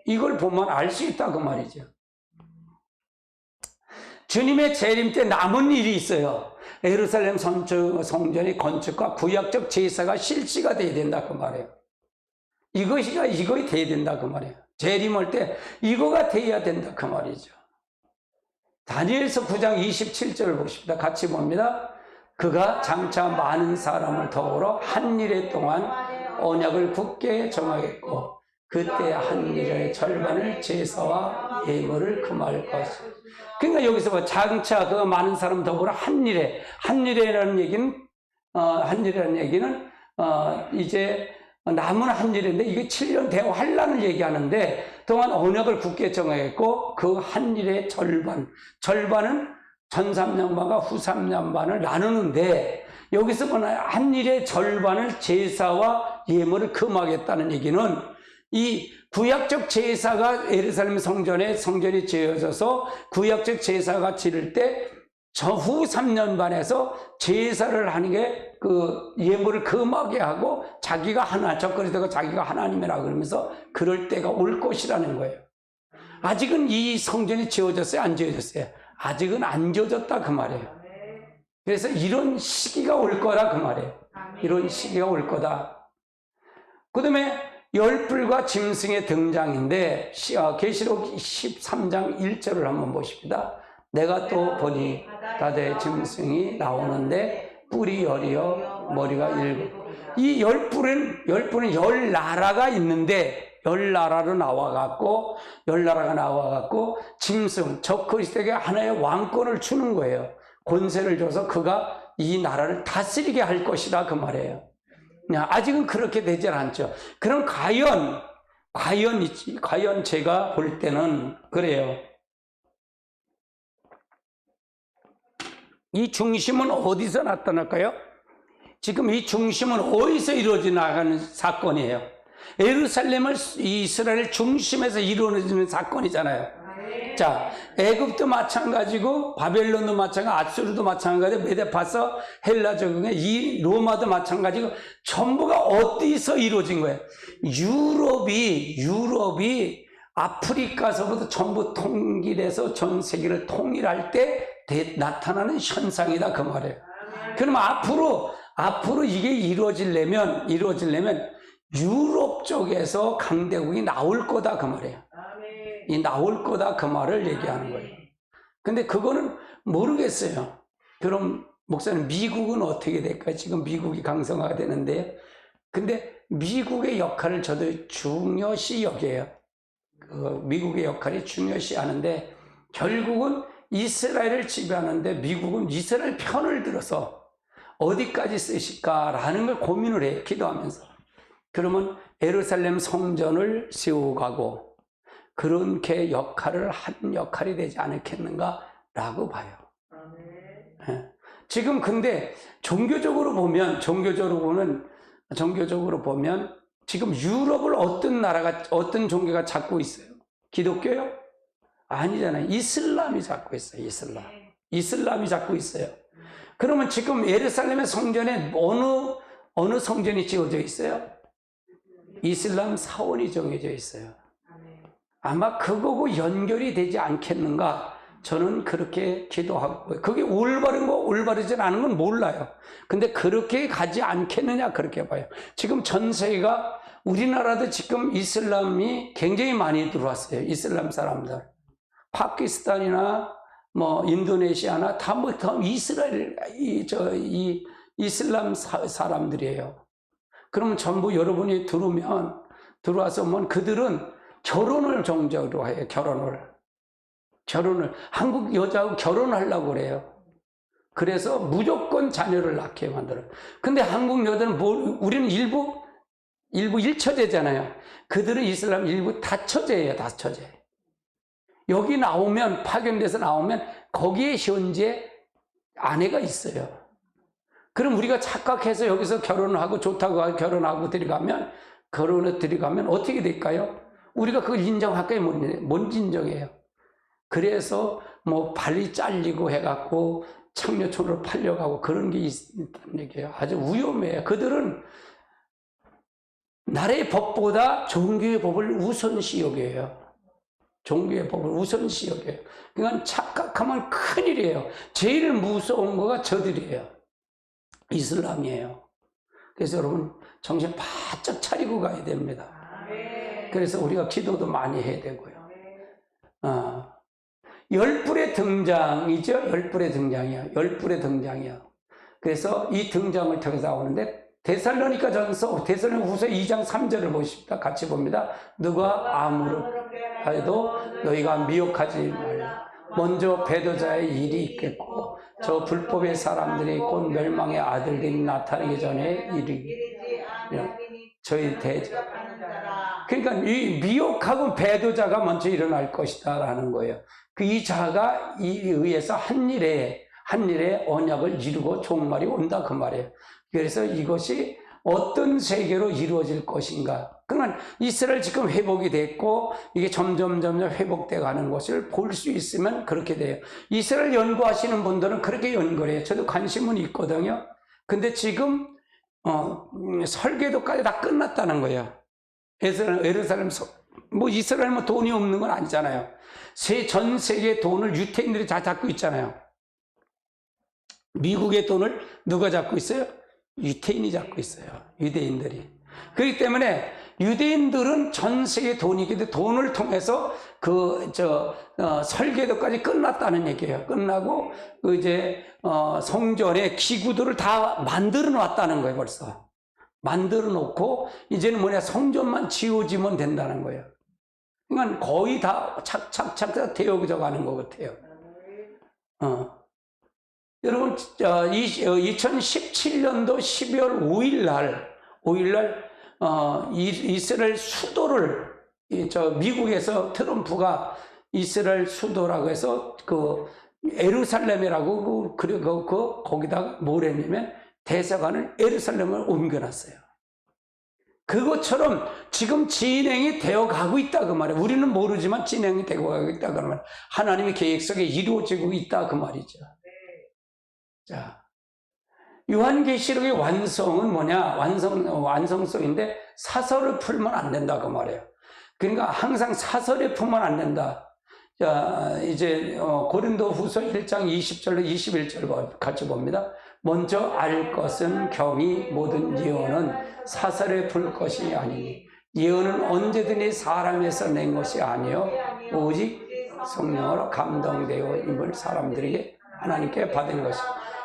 이걸 보면 알 수 있다 그 말이죠. 주님의 재림 때 남은 일이 있어요. 예루살렘 성전의 건축과 구약적 제사가 실시가 돼야 된다 그 말이에요. 이것이 돼야 된다 그 말이에요. 재림할 때 이거가 돼야 된다 그 말이죠. 다니엘서 9장 27절을 보십니다. 같이 봅니다. 그가 장차 많은 사람을 더불어 한 일에 동안 언약을 굳게 정하겠고 그때 한 일의 절반을 제사와 예물을 금할 것이다. 그러니까 여기서 장차 그 많은 사람 더불어 한 일이라는 얘기는 이제 남은 한 일인데 이게 7년 대후 환란을 얘기하는데 동안 언약을 굳게 정하겠고 그 한 일의 절반은 전 3년반과 후 3년반을 나누는데 여기서 보면 한 일의 절반을 제사와 예물을 금하겠다는 얘기는 이 구약적 제사가 예루살렘 성전이 지어져서 구약적 제사가 지를 때 저 후 3년 반에서 제사를 하는 게 그 예물을 금하게 하고 자기가 적그리스도가 자기가 하나님이라 그러면서 그럴 때가 올 것이라는 거예요. 아직은 이 성전이 지어졌어요? 안 지어졌어요? 아직은 안 지어졌다 그 말이에요. 그래서 이런 시기가 올 거다 그 말이에요. 이런 시기가 올 거다. 그 다음에 열불과 짐승의 등장인데 계시록 13장 1절을 한번 보십니다. 내가 또 보니 다대 짐승이 나오는데 뿔이 열이요 머리가 일곱. 이 열불은 열 나라가 있는데 열 나라가 나와갖고 짐승 적그리스도에게 하나의 왕권을 주는 거예요. 권세를 줘서 그가 이 나라를 다스리게 할 것이다 그 말이에요. 아직은 그렇게 되질 않죠. 그럼 과연 제가 볼 때는 그래요. 이 중심은 어디서 나타날까요? 지금 이 중심은 어디서 이루어져 나가는 사건이에요? 예루살렘을 이스라엘 중심에서 이루어지는 사건이잖아요. 자, 애굽도 마찬가지고 바벨론도 마찬가지고 아수르도 마찬가지고 메데파서 헬라 적응에 이 로마도 마찬가지고 전부가 어디서 이루어진 거예요? 유럽이 아프리카서부터 전부 통일해서 전 세계를 통일할 때 나타나는 현상이다 그 말이에요. 그럼 앞으로 이게 이루어지려면 유럽 쪽에서 강대국이 나올 거다 그 말이에요. 이 나올 거다 그 말을 얘기하는 거예요. 근데 그거는 모르겠어요. 그럼 목사님 미국은 어떻게 될까요? 지금 미국이 강성화가 되는데 근데 미국의 역할을 저도 중요시 여겨요. 미국의 역할이 중요시 하는데 결국은 이스라엘을 지배하는데 미국은 이스라엘 편을 들어서 어디까지 쓰실까라는 걸 고민을 해요. 기도하면서. 그러면 예루살렘 성전을 세워가고 그렇게 역할을 한 역할이 되지 않겠는가라고 봐요. 예. 지금 근데 종교적으로 보면 지금 유럽을 어떤 종교가 잡고 있어요? 기독교요? 아니잖아요. 이슬람이 잡고 있어요. 이슬람이 잡고 있어요. 그러면 지금 예루살렘의 성전에 어느 성전이 지어져 있어요? 이슬람 사원이 정해져 있어요. 아마 그거고 연결이 되지 않겠는가? 저는 그렇게 기도하고, 그게 올바른 거, 올바르지 않은 건 몰라요. 근데 그렇게 가지 않겠느냐, 그렇게 봐요. 지금 전 세계가, 우리나라도 지금 이슬람이 굉장히 많이 들어왔어요. 이슬람 사람들. 파키스탄이나, 인도네시아나, 다 이스라엘, 이슬람 사람들이에요. 그러면 전부 여러분이 들어와서 그들은 결혼을 정적으로 해요, 결혼을. 한국 여자하고 결혼하려고 그래요. 그래서 무조건 자녀를 낳게 만들어요. 근데 한국 여자는 우리는 일부 1처제잖아요. 그들은 이슬람 일부 다처제예요, 다처제. 여기 파견돼서 나오면 거기에 현재 아내가 있어요. 그럼 우리가 착각해서 여기서 결혼을 하고 좋다고 결혼하고 들어가면 어떻게 될까요? 우리가 그걸 인정할까요? 못 인정해요. 그래서 발이 잘리고 해갖고 창녀촌으로 팔려가고 그런 게 있다는 얘기예요. 아주 위험해요. 그들은 나라의 법보다 종교의 법을 우선시 여겨요. 종교의 법을 우선시 여겨요. 그러니까 착각하면 큰일이에요. 제일 무서운 거가 저들이에요. 이슬람이에요. 그래서 여러분 정신 바짝 차리고 가야 됩니다. 그래서 우리가 기도도 많이 해야 되고요. 열불의 등장이죠. 열불의 등장이요. 그래서 이 등장을 통해서 나오는데 데살로니가 후서 2장 3절을 보십시다. 같이 봅니다. 누가 아무렇게 해도 너희가 미혹하지 말라. 먼저 배도자의 일이 있겠고 저 불법의 사람들이 곧 멸망의 아들들이 나타나기 전에 저희 대적. 그러니까 이 미혹하고 배도자가 먼저 일어날 것이다 라는 거예요. 이 자가 이 의해서 한 일에 언약을 이루고 종말이 온다 그 말이에요. 그래서 이것이 어떤 세계로 이루어질 것인가. 그러니까 이스라엘 지금 회복이 됐고 이게 점점 회복돼 가는 것을 볼 수 있으면 그렇게 돼요. 이스라엘 연구하시는 분들은 그렇게 연구를 해요. 저도 관심은 있거든요. 근데 지금 설계도까지 다 끝났다는 거예요. 예루살렘 이스라엘 돈이 없는 건 아니잖아요. 전 세계의 돈을 유태인들이 다 잡고 있잖아요. 미국의 돈을 누가 잡고 있어요? 유태인이 잡고 있어요. 유대인들이. 그렇기 때문에 유대인들은 전 세계 돈이기도 돈을 통해서 설계도까지 끝났다는 얘기예요. 끝나고 성전의 기구들을 다 만들어 놨다는 거예요. 벌써 만들어 놓고 이제는 성전만 지어지면 된다는 거예요. 그러니까 거의 다 착착착 되어져 가는 것 같아요. 여러분 2017년도 12월 5일날 이스라엘 수도를 미국에서 트럼프가 이스라엘 수도라고 해서 예루살렘이라고 거기다가 뭘 했냐면 대사관을 예루살렘을 옮겨놨어요. 그것처럼 지금 진행이 되어 가고 있다 그 말이에요. 우리는 모르지만 진행이 되어 가고 있다 그 말이에요. 하나님의 계획 속에 이루어지고 있다 그 말이죠. 자, 요한계시록의 완성은 뭐냐? 완성성인데 사설을 풀면 안 된다 그 말이에요. 그러니까 항상 사설에 풀면 안 된다. 자, 이제 고린도후서 1장 20절로 21절 같이 봅니다. 먼저 알 것은 경히 모든 예언은 사설에 풀 것이 아니니 예언은 언제든지 사람에서 낸 것이 아니요 오직 성령으로 감동되어 임을 사람들에게 하나님께 받은 것이.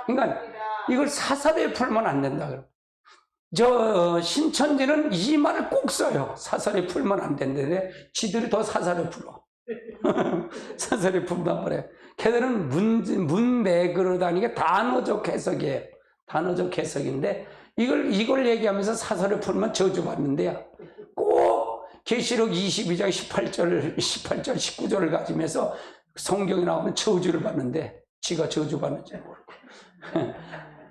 그러니까 이걸 사설에 풀면 안 된다. 저 신천지는 이 말을 꼭 써요. 사설에 풀면 안 되는데 지들이 더 사설에 풀어. 사설에 풀단 말이에요. 걔들은 문맥으로 다니게 단어적 해석이에요. 단어적 해석인데 이걸 얘기하면서 사설에 풀면 저주받는데요. 꼭 계시록 22장 18절, 19절을 가지면서 성경에 나오면 저주를 받는데 지가 저주받는지 모르고.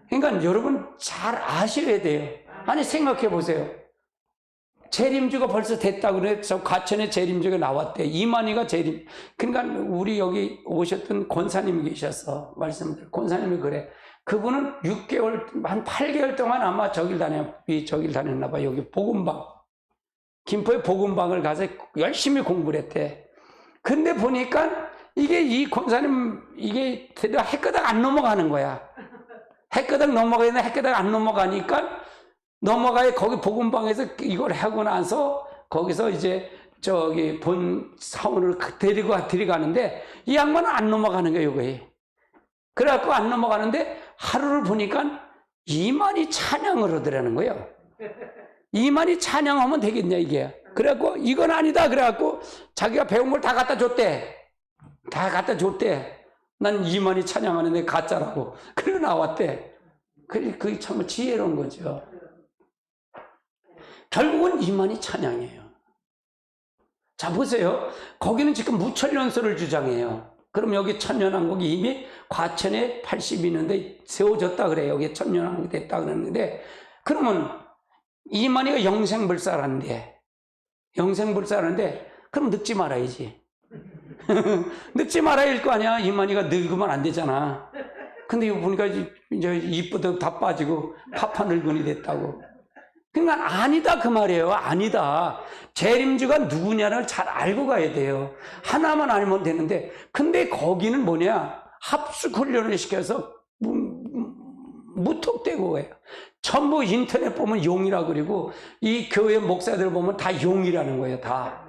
그러니까 여러분 잘 아셔야 돼요. 아니 생각해 보세요. 재림주가 벌써 됐다고 그래. 저 과천에 재림주가 나왔대. 이만희가 재림. 그러니까 우리 여기 오셨던 권사님이 계셔서 말씀드려. 권사님이 그래. 그분은 6개월, 한 8개월 동안 아마 저길 다녔나 봐. 여기 복음방. 김포에 복음방을 가서 열심히 공부를 했대. 근데 보니까 이게 이 권사님 이게 해끄덕 안 넘어가는 거야. 해끄덕 넘어가는데 해끄덕 안 넘어가니까 넘어가야 거기 복음방에서 이걸 하고 나서 거기서 이제 저기 본 사원을 데리고 들어가는데 이 양반은 안 넘어가는 거예요, 이거에. 그래갖고 안 넘어가는데 하루를 보니까 이만희 찬양을 하더라는 거예요. 이만희 찬양하면 되겠냐, 이게. 그래갖고 이건 아니다. 그래갖고 자기가 배운 걸 다 갖다 줬대. 다 갖다 줬대. 난 이만희 찬양하는데 가짜라고. 그래 나왔대. 그게 참 지혜로운 거죠. 결국은 이만희 찬양이에요. 자, 보세요. 거기는 지금 무천년설을 주장해요. 그럼 여기 천년왕국이 이미 과천에 80이 있는데 세워졌다 그래요. 여기 천년왕국이 됐다 그러는데, 그러면 이만희가 영생불사라는데, 그럼 늙지 말아야지. 늙지 말아야 할 거 아니야. 이만희가 늙으면 안 되잖아. 근데 이거 보니까 이제 이쁘도 다 빠지고 파파 늙은이 됐다고. 그러니까 아니다 그 말이에요. 아니다. 재림주가 누구냐를 잘 알고 가야 돼요. 하나만 알면 되는데, 근데 거기는 뭐냐, 합숙 훈련을 시켜서 무턱대고 해요. 전부 인터넷 보면 용이라 그리고 이 교회 목사들 보면 다 용이라는 거예요. 다.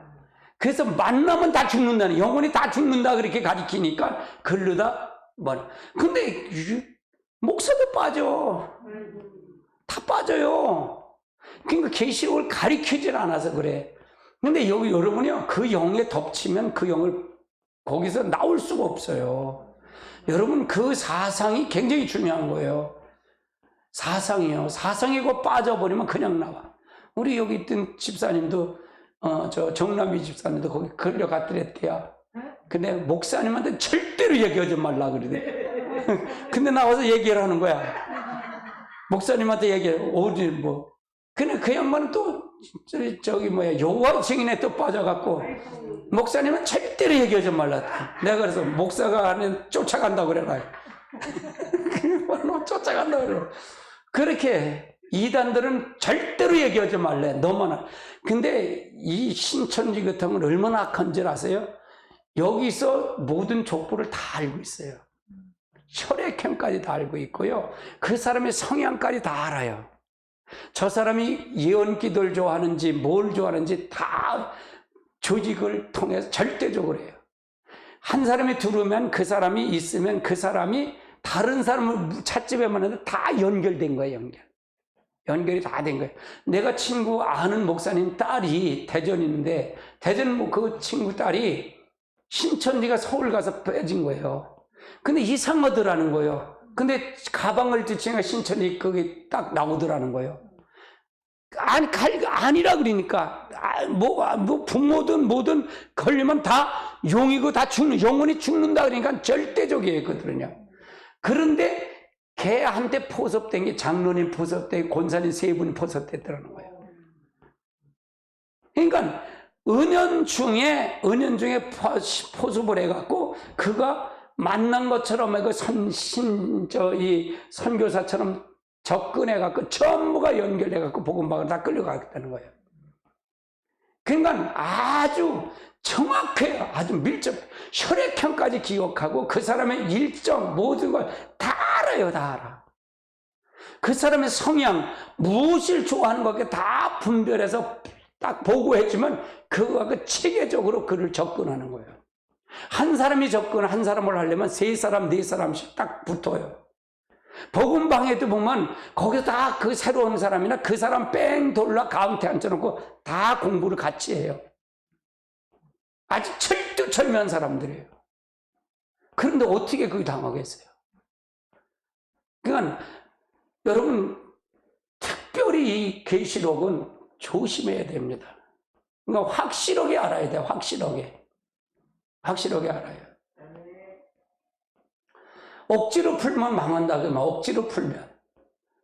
그래서 만나면 다 죽는다는, 영혼이 다 죽는다 그렇게 가리키니까 그러다 근데 목사도 빠져. 다 빠져요. 그러니까 계시록을 가리키질 않아서 그래. 근데 여기 여러분이요, 그 영에 덮치면 그 영을 거기서 나올 수가 없어요. 여러분 그 사상이 굉장히 중요한 거예요. 사상이요. 사상이고 빠져버리면 그냥 나와. 우리 여기 있던 집사님도 저 정남이 집사님도 거기 끌려갔더랬대요. 근데 목사님한테 절대로 얘기하지 말라 그러대. 근데 나와서 얘기를 하는 거야. 목사님한테 얘기해. 어디 뭐. 근데 그 양반은 또 여호와 증인에 또 빠져갖고 목사님은 절대로 얘기하지 말라. 내가 그래서 목사가 아니면 쫓아간다고 그래라. 쫓아간다고 그래. 그렇게 이단들은 절대로 얘기하지 말래. 너만. 근데 이 신천지 같은 건 얼마나 악한 줄 아세요? 여기서 모든 족보를 다 알고 있어요. 혈액형까지 다 알고 있고요. 그 사람의 성향까지 다 알아요. 저 사람이 예언기도를 좋아하는지 뭘 좋아하는지 다 조직을 통해서 절대적으로 해요. 한 사람이 들어오면 그 사람이 있으면 그 사람이 다른 사람을 찻집에 만나도 다 연결된 거예요. 연결이 다 된 거예요. 내가 친구 아는 목사님 딸이 대전에 있는데 대전 그 친구 딸이 신천지가 서울 가서 빼진 거예요. 근데 이상하더라는 거예요. 근데 가방을 뒤치니까 신천지 그게 딱 나오더라는 거예요. 아니라 그러니까 부모든 뭐든 걸리면 다 용이고 다 영혼이 죽는다 그러니까 절대적이에요 그들은요. 그런데 걔한테 포섭된 게 장로님 포섭되고 권사님 세 분이 포섭됐더라는 거예요. 그러니까 은연 중에 포섭을 해갖고 그가 만난 것처럼 이 선교사처럼 접근해갖고 전부가 연결해갖고 복음방을 다 끌려가겠다는 거예요. 그러니까 아주 정확해요. 아주 밀접. 혈액형까지 기억하고 그 사람의 일정 모든 걸 다 알아요. 다 알아. 그 사람의 성향, 무엇을 좋아하는 것을 다 분별해서 딱 보고해주면 그거가 체계적으로 그를 접근하는 거예요. 한 사람이 한 사람을 하려면 세 사람, 네 사람씩 딱 붙어요. 복음방에도 보면 거기서 다 그 새로운 사람이나 그 사람 뺑 돌라 가운데 앉혀놓고 다 공부를 같이 해요. 아주 철두철미한 사람들이에요. 그런데 어떻게 그게 당하겠어요? 그러니까 여러분 특별히 이 계시록은 조심해야 됩니다. 그러니까 확실하게 알아야 돼요. 확실하게 알아요. 억지로 풀면 망한다. 그러면 억지로 풀면.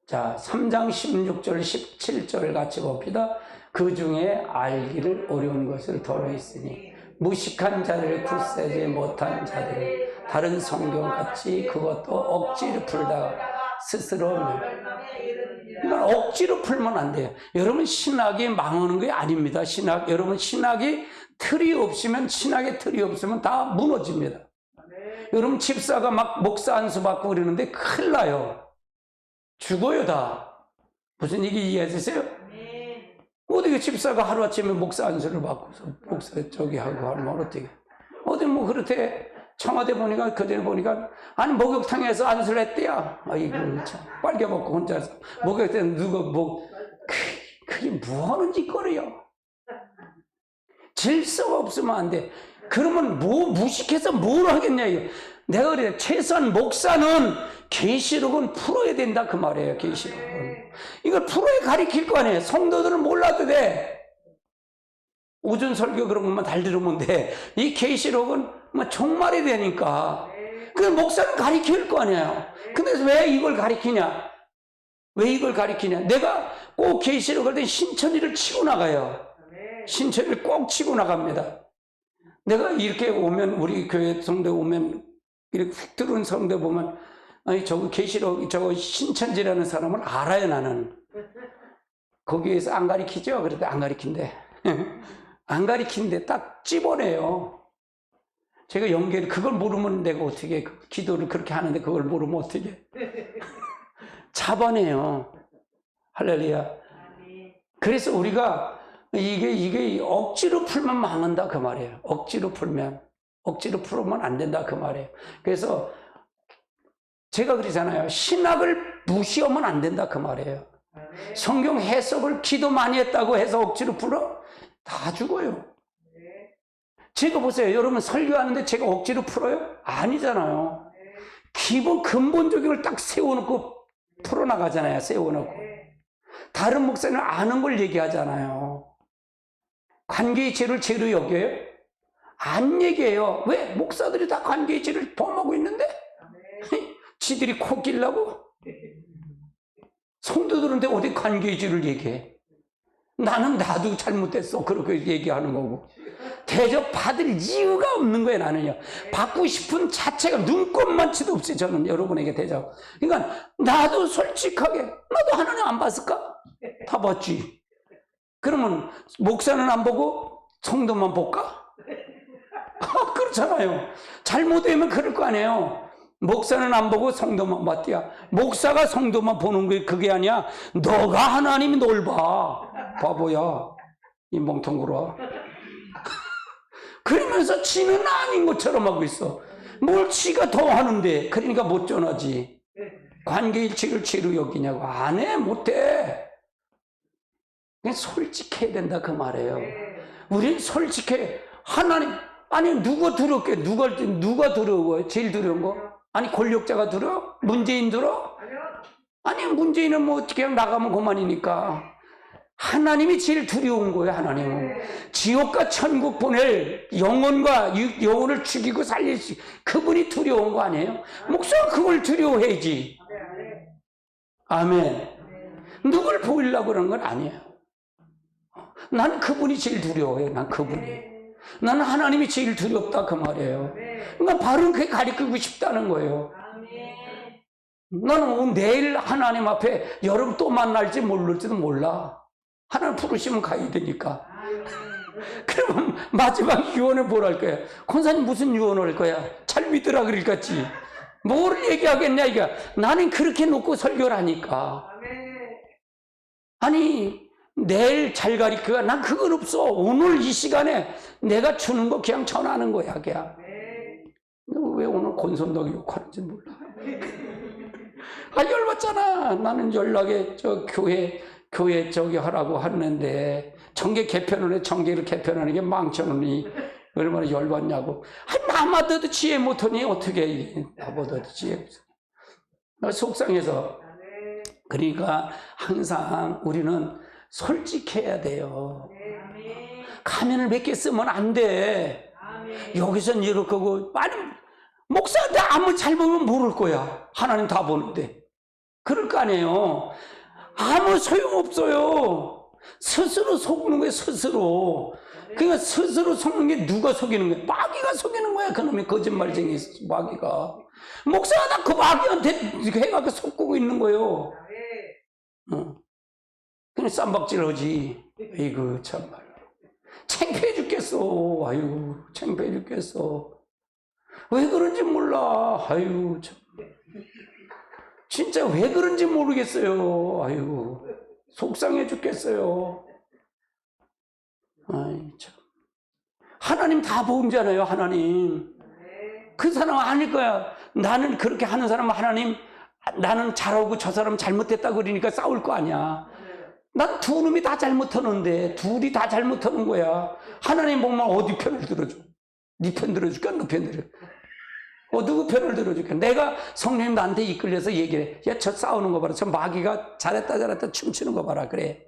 자, 3장 16절 17절 같이 봅시다. 그 중에 알기를 어려운 것을 더러 있으니 무식한 자를 굳세지 못한 자들을 다른 성경같이 그것도 억지로 풀다가 스스로 그러니까 억지로 풀면 안 돼요. 여러분 신학이 망하는 게 아닙니다. 여러분 신학이 틀이 없으면 다 무너집니다. 여러분 집사가 막 목사 안수 받고 그러는데 큰일 나요. 죽어요 다. 무슨 얘기 이해하세요? 어떻게 집사가 하루아침에 목사 안수를 받고서 목사 저기 하고 하면 어떻게 어디 뭐 그렇대. 청와대 보니까 그전에 보니까 아니 목욕탕에서 안수를 했대요. 아이고 참 빨개먹고 혼자서 목욕탕 누가 그게 뭐하는 짓거리요. 질서가 없으면 안 돼. 그러면 무식해서 뭘 하겠냐 이거. 내가 그래 최소한 목사는 계시록은 풀어야 된다 그 말이에요. 계시록은 이걸 풀어야 가르칠 거 아니에요. 성도들은 몰라도 돼. 오전 설교 그런 것만 잘 들으면 돼. 이 계시록은 뭐 종말이 되니까 그 목사는 가르칠 거 아니에요. 근데 왜 이걸 가르치냐? 내가 꼭 계시록을 때 신천지를 치고 나가요. 신천지를 꼭 치고 나갑니다. 내가 이렇게 오면 우리 교회 성도 오면 이렇게 휙 들어온 성도 보면 아니 저거 계시록 저거 신천지라는 사람을 알아요. 나는 거기에서 안 가르치죠. 그래도 안 가르친대. 안 가르치는데 딱 집어내요. 제가 그걸 모르면 내가 어떻게 기도를 그렇게 하는데 그걸 모르면 어떻게 잡아내요. 할렐루야. 그래서 우리가 이게 억지로 풀면 망한다 그 말이에요. 억지로 풀면 안 된다 그 말이에요. 그래서 제가 그러잖아요. 신학을 무시하면 안 된다 그 말이에요. 성경 해석을 기도 많이 했다고 해서 억지로 풀어? 다 죽어요. 제가 보세요. 여러분 설교하는데 제가 억지로 풀어요? 아니잖아요. 기본 근본적인 걸 딱 세워놓고 풀어나가잖아요. 세워놓고. 다른 목사님은 아는 걸 얘기하잖아요. 관계의 죄를 죄로 여겨요? 안 얘기해요. 왜? 목사들이 다 관계의 죄를 범하고 있는데? 지들이 코 끼려고? 성도들한테 어디 관계의 죄를 얘기해? 나도 잘못했어. 그렇게 얘기하는 거고. 대접받을 이유가 없는 거예요, 나는요. 받고 싶은 자체가 눈꼽만치도 없어요, 저는 여러분에게 대접. 그러니까, 나도 솔직하게, 나도 하나님 안 봤을까? 다 봤지. 그러면, 목사는 안 보고, 성도만 볼까? 그렇잖아요. 잘못되면 그럴 거 아니에요. 목사는 안 보고 성도만 봤대야. 목사가 성도만 보는 게 그게 아니야. 너가 하나님이 널 봐. 바보야. 이 멍텅구라. 그러면서 지는 아닌 것처럼 하고 있어. 뭘 지가 더 하는데. 그러니까 못 전하지. 관계일치를 죄로 여기냐고. 안 해. 못해. 그냥 솔직해야 된다 그 말이에요. 우린 솔직해. 하나님 아니 누가 두렵게 누가 두려워요? 제일 두려운 거? 아니 권력자가 두려워? 문재인 두려워? 아니 문재인은 뭐 그냥 나가면 그만이니까. 하나님이 제일 두려운 거예요. 하나님은 지옥과 천국 보낼 영혼을 죽이고 살릴 수 그분이 두려운 거 아니에요? 목사가 그걸 두려워해야지. 아멘. 누굴 보이려고 그런 건 아니에요. 나는 그분이 제일 두려워요. 나는 하나님이 제일 두렵다 그 말이에요. 그러니까 바로 그게 가르치고 싶다는 거예요. 나는 내일 하나님 앞에 여러분 또 만날지 모를지도 몰라. 하나님 부르시면 가야 되니까. 그러면 마지막 유언을 뭘 할 거야? 권사님 무슨 유언을 할 거야? 잘 믿으라 그럴 것지. 뭘 얘기하겠냐 이게. 나는 그렇게 놓고 설교를 하니까. 아니 내일 잘 가르쳐가 난 그건 없어. 오늘 이 시간에 내가 주는 거 그냥 전하는 거야 그냥. 왜 오늘 권선덕이 욕하는지 몰라. 열받잖아. 나는 연락에 교회 저기 하라고 하는데 청계 개편을 해. 청계를 개편하는 게 망쳐놓으니 얼마나 열받냐고. 나마다도 지혜 못하니 어떻게 나보다도 지혜 없어. 속상해서. 그러니까 항상 우리는 솔직해야 돼요. 가면을 몇 개 쓰면 안 돼. 여기선 이럴 거고, 아니 목사한테 아무 잘못하면 모를 거야. 하나님 다 보는데. 그럴 거 아니에요. 아무 소용없어요. 스스로 속는 거예요, 스스로. 그러니까 스스로 속는 게 누가 속이는 거야? 마귀가 속이는 거야, 그놈의 거짓말쟁이 마귀가. 목사가 다 그 마귀한테 해가지고 속고 있는 거예요. 그냥 쌈박질 하지. 이거 참말. 창피해 죽겠어. 아유, 창피해 죽겠어. 왜 그런지 몰라. 아유, 참. 진짜 왜 그런지 모르겠어요. 아유, 속상해 죽겠어요. 아이, 참. 하나님 다 보험잖아요, 하나님. 그 사람은 아닐 거야. 나는 그렇게 하는 사람은 하나님, 나는 잘하고 저 사람 잘못했다 그러니까 싸울 거 아니야. 난 두 놈이 다 잘못하는데, 둘이 다 잘못하는 거야. 하나님 보면 어디 편을 들어줘? 네 편 들어줄까? 너 편 들어줄까? 누구 편을 들어줄까? 내가 성령님 나한테 이끌려서 얘기해. 야, 저 싸우는 거 봐라. 저 마귀가 잘했다 춤추는 거 봐라. 그래.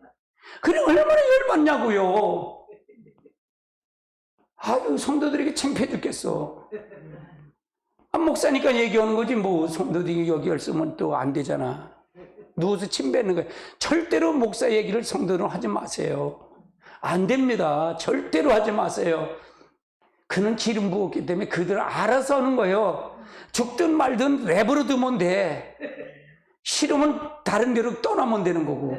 그래, 얼마나 열받냐고요. 아유, 성도들에게 창피해 죽겠어. 목사니까 얘기하는 거지, 뭐, 성도들이 여기 열쓰면 또 안 되잖아. 누워서 침 뱉는 거예요. 절대로 목사 얘기를 성도는 하지 마세요. 안 됩니다. 절대로 하지 마세요. 그는 기름 부었기 때문에 그들 알아서 하는 거예요. 죽든 말든 내버려 두면 돼. 싫으면 다른 데로 떠나면 되는 거고.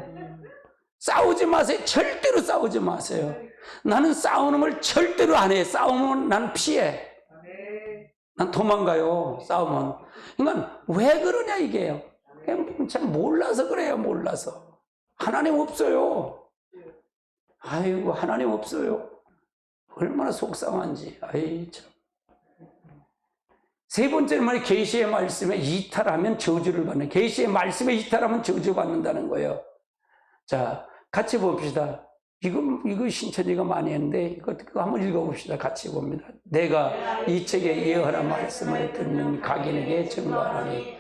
싸우지 마세요. 절대로 싸우지 마세요. 나는 싸우는 걸 절대로 안 해. 싸우면 난 피해. 난 도망가요. 싸우면. 그러니까 왜 그러냐 이게요. 참 몰라서 그래요. 몰라서. 하나님 없어요. 아이고, 하나님 없어요. 얼마나 속상한지. 아이 참. 세 번째는 말이 계시의 말씀에 이탈하면 저주를 받는. 계시의 말씀에 이탈하면 저주 받는다는 거예요. 자, 같이 봅시다. 이거 신천지가 많이 했는데 이거 한번 읽어봅시다. 같이 봅니다. 내가 이 책에 예언한 말씀을 듣는 각인에게 증거하노니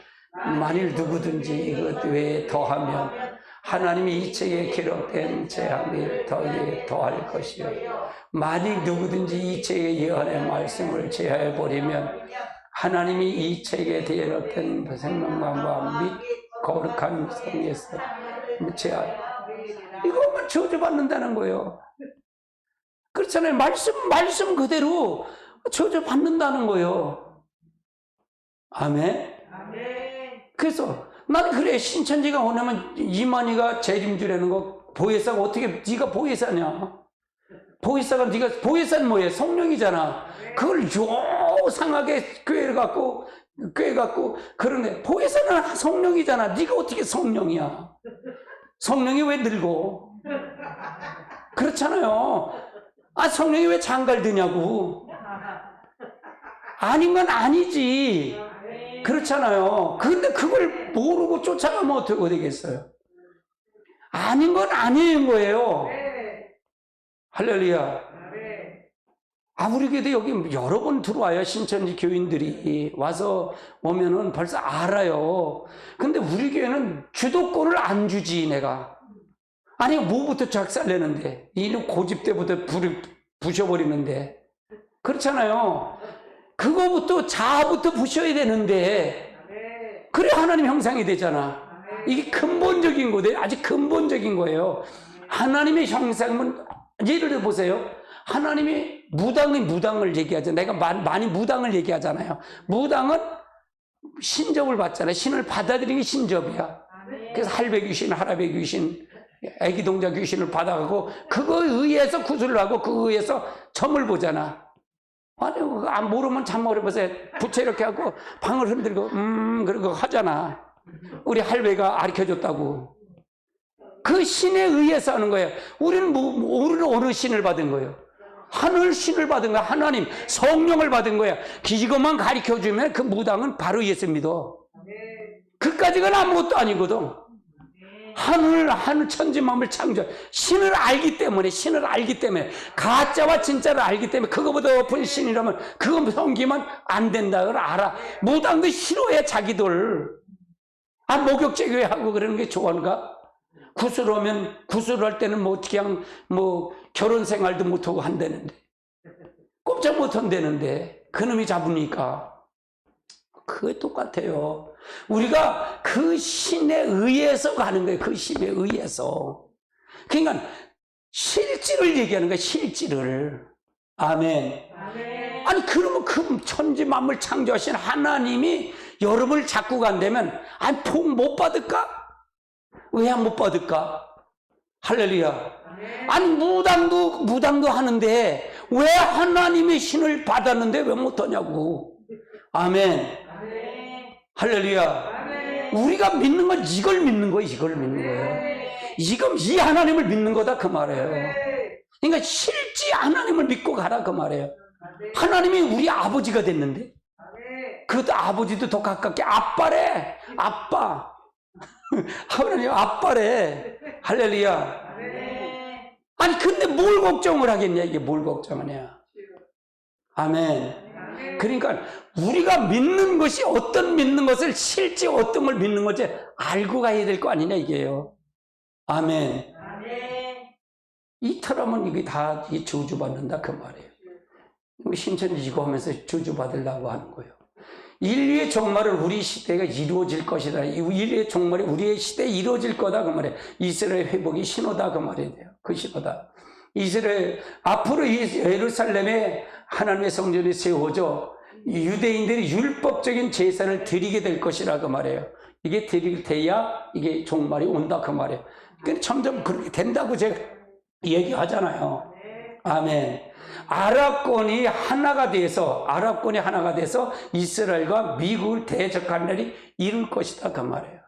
만일 누구든지 이것 외에 더하면 하나님이 이 책에 기록된 재앙이 더할 것이요 만일 누구든지 이 책에 예언의 말씀을 제하여 버리면 하나님이 이 책에 기록된 생명과 및 거룩한 성에서 제하여 이거만 저주받는다는 거예요. 그렇잖아요. 말씀 그대로 저주받는다는 거예요. 아멘. 그래서 난 그래, 신천지가 오냐면 이만희가 재림주라는 거, 보혜사가 어떻게, 네가 보혜사냐? 보혜사는 뭐예요? 성령이잖아. 그걸 요상하게 꿰갖고 그러네. 보혜사는 성령이잖아. 네가 어떻게 성령이야? 성령이 왜 늙어? 그렇잖아요. 성령이 왜 장갈 드냐고. 아닌 건 아니지. 그렇잖아요. 근데 그걸 모르고 쫓아가면 어떻게 되겠어요? 아닌 건 아닌 거예요. 할렐루야. 우리 교회도 여기 여러 번 들어와요. 신천지 교인들이 와서 오면은 벌써 알아요. 근데 우리 교회는 주도권을 안 주지, 내가. 아니, 뭐부터 작살내는데. 이는 고집 때부터 불을 부셔버리는데. 그렇잖아요. 그거부터 자아부터 부셔야 되는데. 그래 하나님 형상이 되잖아. 이게 근본적인 거예요. 아주 근본적인 거예요. 하나님의 형상은, 예를 들어 보세요. 하나님이 무당을 얘기하잖아요. 내가 많이 무당을 얘기하잖아요. 무당은 신접을 받잖아요. 신을 받아들이는 게 신접이야. 그래서 할배 귀신, 할아베 귀신, 애기 동자 귀신을 받아가고 그거에 의해서 구슬을 하고 그거에 의해서 점을 보잖아. 아니, 모르면 참 어려워서 부채 이렇게 하고 방을 흔들고 그러고 하잖아. 우리 할배가 가르쳐줬다고. 그 신에 의해서 하는 거예요. 우리는 어느 신을 받은 거예요? 하늘 신을 받은 거야. 하나님, 성령을 받은 거야. 이것만 가르쳐주면 그 무당은 바로 예수 믿어. 그까지는 아무것도 아니거든. 하늘 천지 만물 창조 신을 알기 때문에 가짜와 진짜를 알기 때문에 그거보다 높은 신이라면 그거 섬기면 안 된다고 알아. 무당도 싫어해 자기들. 목욕제교회 하고 그러는 게 좋은가? 구슬할 때는 뭐 그냥 뭐 결혼 생활도 못하고 한다는데 꼼짝 못 한다는데 그놈이 잡으니까 그게 똑같아요. 우리가 그 신에 의해서 가는 거예요. 그 신에 의해서. 그러니까 실질을 얘기하는 거예요. 실질을. 아멘. 아니 그러면 그 천지 만물 창조하신 하나님이 여러분을 잡고 간다면 복 못 받을까? 왜 못 받을까? 할렐루야. 아니 무당도 하는데 왜 하나님의 신을 받았는데 왜 못하냐고. 아멘. 할렐루야. 우리가 믿는 건 이걸 믿는 거예요. 이 하나님을 믿는 거다 그 말이에요. 그러니까 실제 하나님을 믿고 가라 그 말이에요. 하나님이 우리 아버지가 됐는데 그것도 아버지도 더 가깝게 아빠래. 아빠. 하나님 아빠래. 할렐루야. 아니 근데 뭘 걱정을 하겠냐. 이게 뭘 걱정하냐. 아멘. 그러니까 우리가 믿는 것이 믿는 것을 실제 어떤 걸 믿는 건지 알고 가야 될 거 아니냐 이게요. 아멘. 이틀하면 이게 다 저주받는다 그 말이에요. 신천지 이거 하면서 저주받으려고 하는 거예요. 인류의 종말은 우리 시대가 이루어질 것이다. 인류의 종말이 우리의 시대에 이루어질 거다 그 말이에요. 이스라엘 회복이 신호다 그 말이에요. 그 신호다. 이스라엘 앞으로 예루살렘에 하나님의 성전이 세워져 유대인들이 율법적인 제사를 드리게 될 것이라 그 말이에요. 이게 드릴 때야 이게 종말이 온다 그 말이에요. 그러니까 점점 그렇게 된다고 제가 얘기하잖아요. 아멘. 아랍권이 하나가 돼서 이스라엘과 미국을 대적할 날이 이룰 것이다 그 말이에요.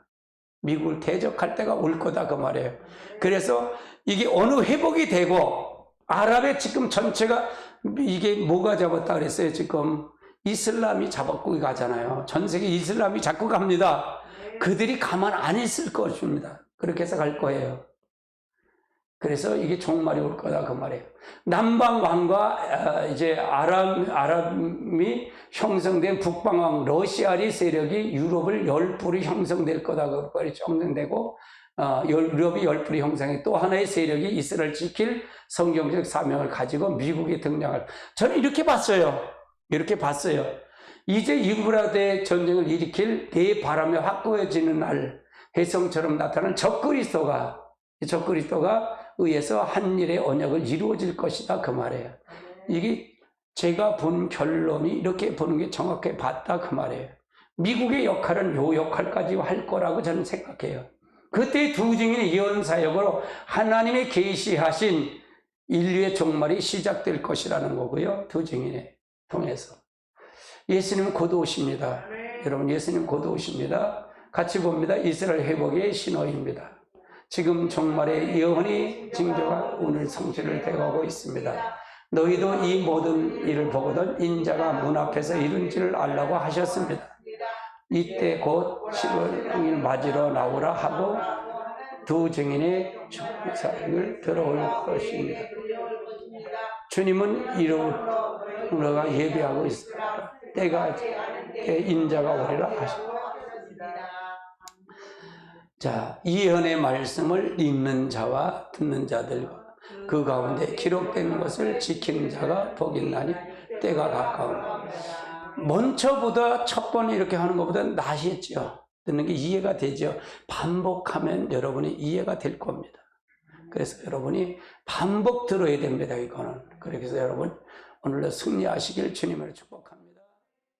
미국을 대적할 때가 올 거다 그 말이에요. 그래서 이게 어느 회복이 되고 아랍의 지금 전체가 이게 뭐가 잡았다 그랬어요. 지금 이슬람이 잡고 가잖아요. 전 세계 이슬람이 잡고 갑니다. 그들이 가만 안 있을 것입니다. 그렇게 해서 갈 거예요. 그래서 이게 종말이 올 거다 그 말이에요. 남방 왕과 이제 아랍이 형성된 북방 왕 러시아리 세력이 유럽을 10불이 형성될 거다 그 말이 형성되고 유럽이 10불이 형성해 또 하나의 세력이 이스라엘 지킬 성경적 사명을 가지고 미국에 등장할. 저는 이렇게 봤어요. 이제 유브라데 전쟁을 일으킬 내 바람에 확고해지는 날 혜성처럼 나타난 적그리스도가 의해서 한 일의 언약을 이루어질 것이다 그 말이에요. 이게 제가 본 결론이 이렇게 보는 게 정확하게 봤다 그 말이에요. 미국의 역할은 요 역할까지 할 거라고 저는 생각해요. 그때 두 증인의 예언 사역으로 하나님의 계시하신 인류의 종말이 시작될 것이라는 거고요. 두 증인에 통해서 예수님은 곧 오십니다. 여러분 예수님 곧 오십니다. 같이 봅니다. 이스라엘 회복의 신호입니다. 지금 종말의 예언이 징조가 오늘 성취를 되어가고 있습니다. 너희도 이 모든 일을 보거든 인자가 문 앞에서 이룬지를 알라고 하셨습니다. 이때 곧 10월 맞으러 나오라 하고 두 증인의 사역을 들어올 것입니다. 주님은 이루어가 예배하고 있습니다. 때가 인자가 오리라 하십니다. 자, 이 예언의 말씀을 읽는 자와 듣는 자들과 그 가운데 기록된 것을 지키는 자가 복 있나니 때가 가까우니. 먼저보다 첫 번에 이렇게 하는 것보다 낫겠죠. 듣는 게 이해가 되죠. 반복하면 여러분이 이해가 될 겁니다. 그래서 여러분이 반복 들어야 됩니다. 이거는. 그래서 여러분 오늘도 승리하시길 주님을 축복합니다.